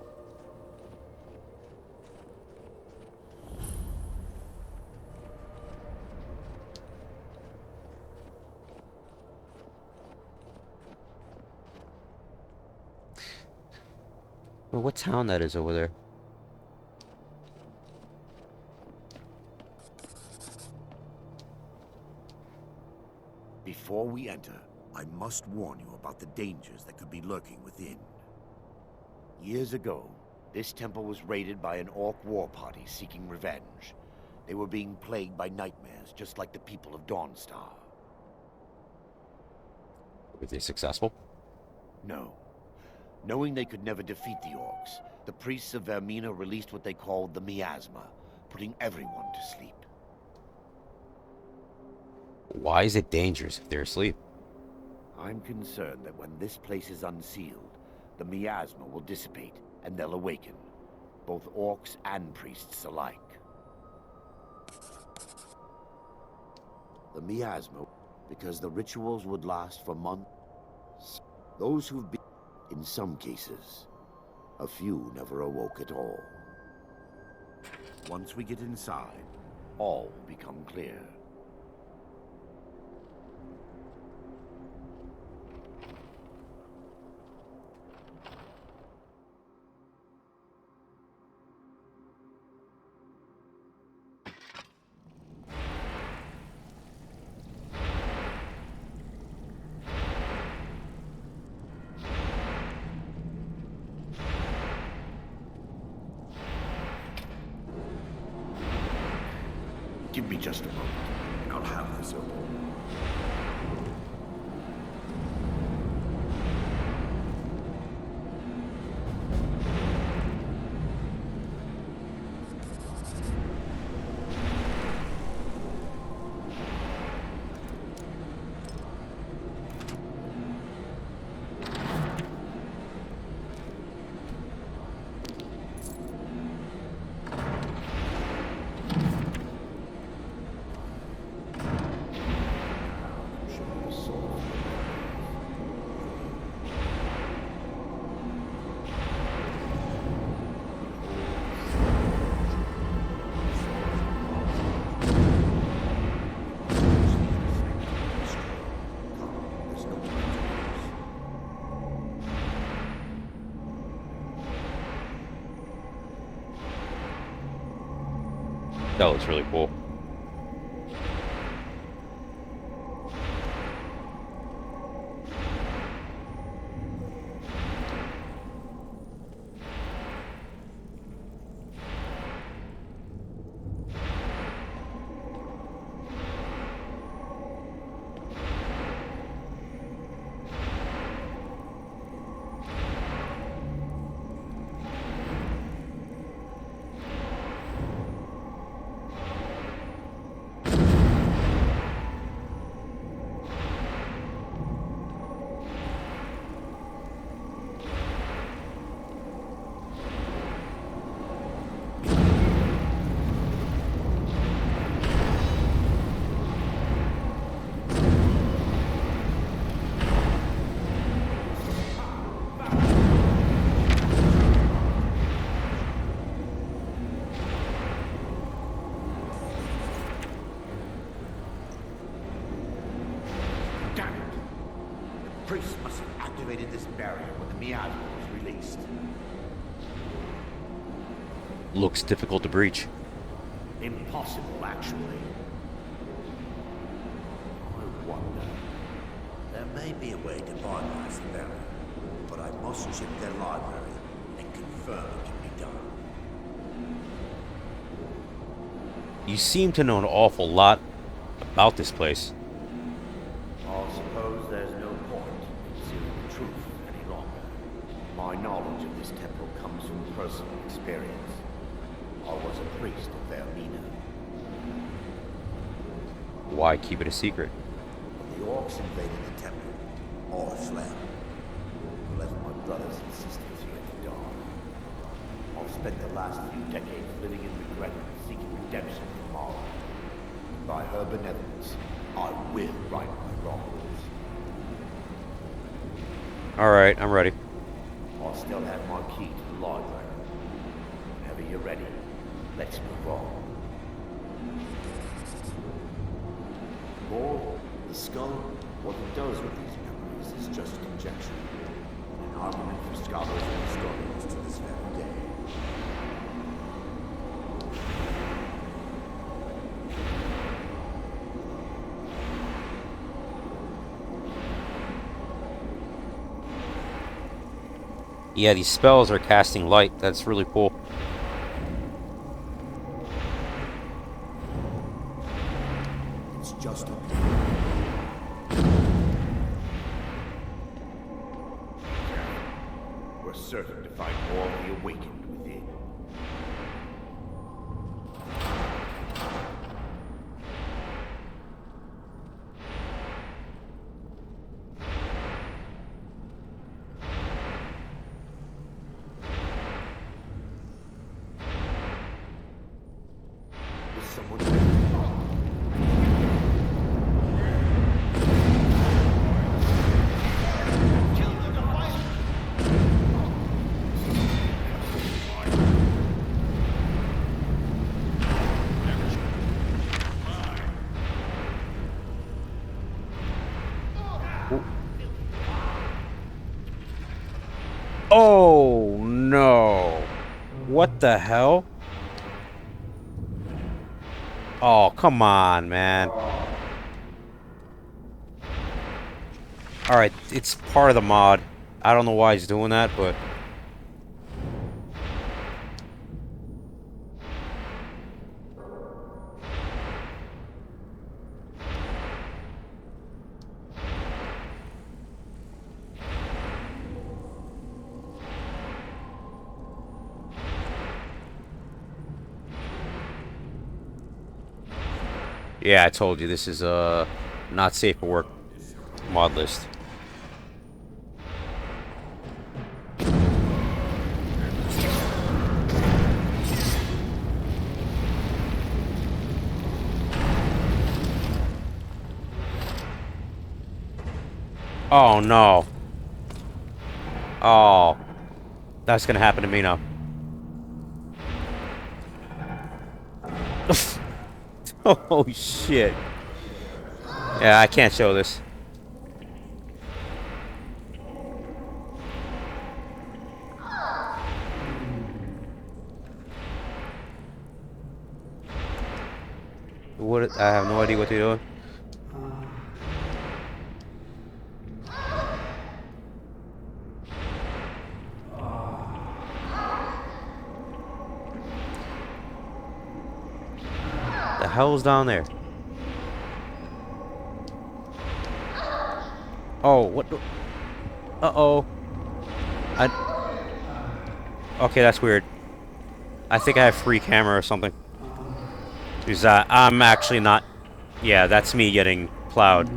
Well, what town that is over there? Before we enter, I must warn you about the dangers that could be lurking within. Years ago, this temple was raided by an orc war party seeking revenge. They were being plagued by nightmares, just like the people of Dawnstar. Were they successful? No. Knowing they could never defeat the orcs, the priests of Vermina released what they called the miasma, putting everyone to sleep. Why is it dangerous if they're asleep? I'm concerned that when this place is unsealed, the miasma will dissipate and they'll awaken, both orcs and priests alike. The miasma, because the rituals would last for months. Those who've been, in some cases, a few never awoke at all. Once we get inside, all will become clear. Give me just a moment, and I'll have this open. That looks really cool. Priest must have activated this barrier when the miasma was released. Looks difficult to breach. Impossible, actually. I wonder. There may be a way to bypass the barrier, but I must check their library and confirm it can be done. You seem to know an awful lot about this place. I suppose there's no point in concealing the truth any longer. My knowledge of this temple comes from personal experience. I was a priest of Vermina. Why keep it a secret? When the orcs invaded the temple, or fled, I left my brothers and sisters here to die. I've spent the last few decades living in regret and seeking redemption from all. By her benevolence, I will right my wrongs. Alright, I'm ready. I still have my key to the library. Whenever you're ready, let's move on. Gore, the skull, what it does with these memories is just conjecture. An argument for scholars and historians to this very day. Yeah, these spells are casting light. That's really cool. It's just a We're certain to find more of the awakened within. Is someone Oh no. What the hell? Oh, come on, man. Alright, it's part of the mod. I don't know why he's doing that, but... Yeah, I told you this is not safe for work mod list. Oh no. Oh. That's gonna happen to me now. Oh shit. Yeah, I can't show this. What? I have no idea what they're doing. The hell's down there? Oh, what? Uh-oh. Okay, that's weird. I think I have free camera or something. Because I'm actually not... Yeah, that's me getting plowed.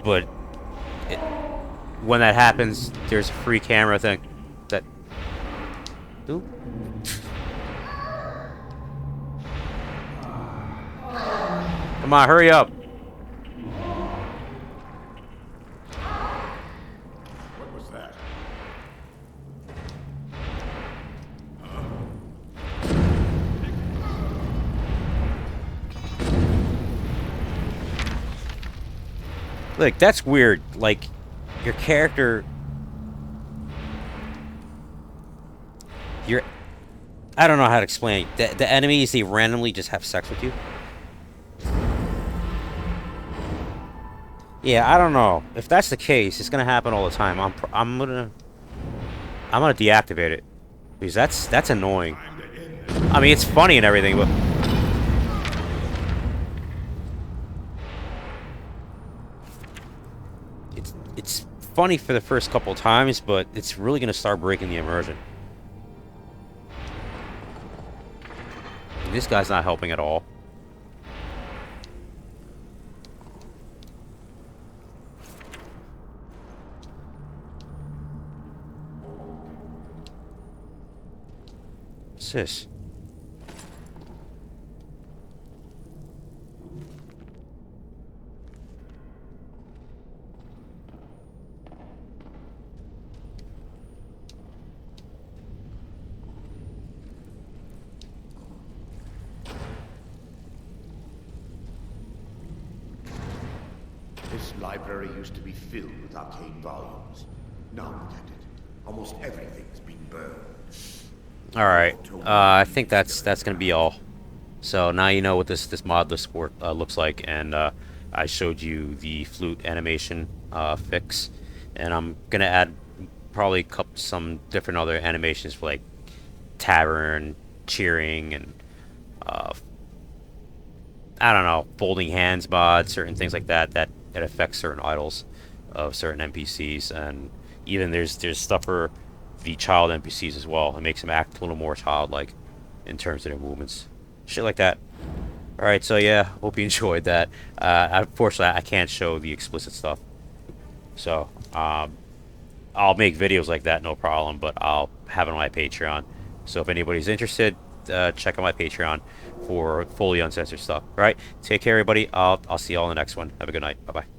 But when that happens, there's a free camera thing. That... Ooh. Come on, hurry up. What was that? Look, that's weird. Like, your character... I don't know how to explain it. The enemies, they randomly just have sex with you. Yeah, I don't know. If that's the case, it's gonna happen all the time. I'm gonna deactivate it. Because that's annoying. I mean, it's funny and everything, but... It's funny for the first couple times, but it's really gonna start breaking the immersion. And this guy's not helping at all. What's this? This library used to be filled with arcane volumes. Now look at it. Almost everything's been burned. Alright, I think that's gonna be all. So now you know what this mod list looks like, and I showed you the flute animation fix, and I'm gonna add probably some different other animations for like tavern, cheering, and I don't know, folding hands mod, certain things like that affect certain idols of certain NPCs, and even there's stuff for the child NPCs as well. It makes them act a little more childlike in terms of their movements. Shit like that. Alright, so yeah, hope you enjoyed that. Unfortunately, I can't show the explicit stuff. So, I'll make videos like that, no problem, but I'll have it on my Patreon. So if anybody's interested, check out my Patreon for fully uncensored stuff. Alright, take care everybody. I'll see you all in the next one. Have a good night. Bye-bye.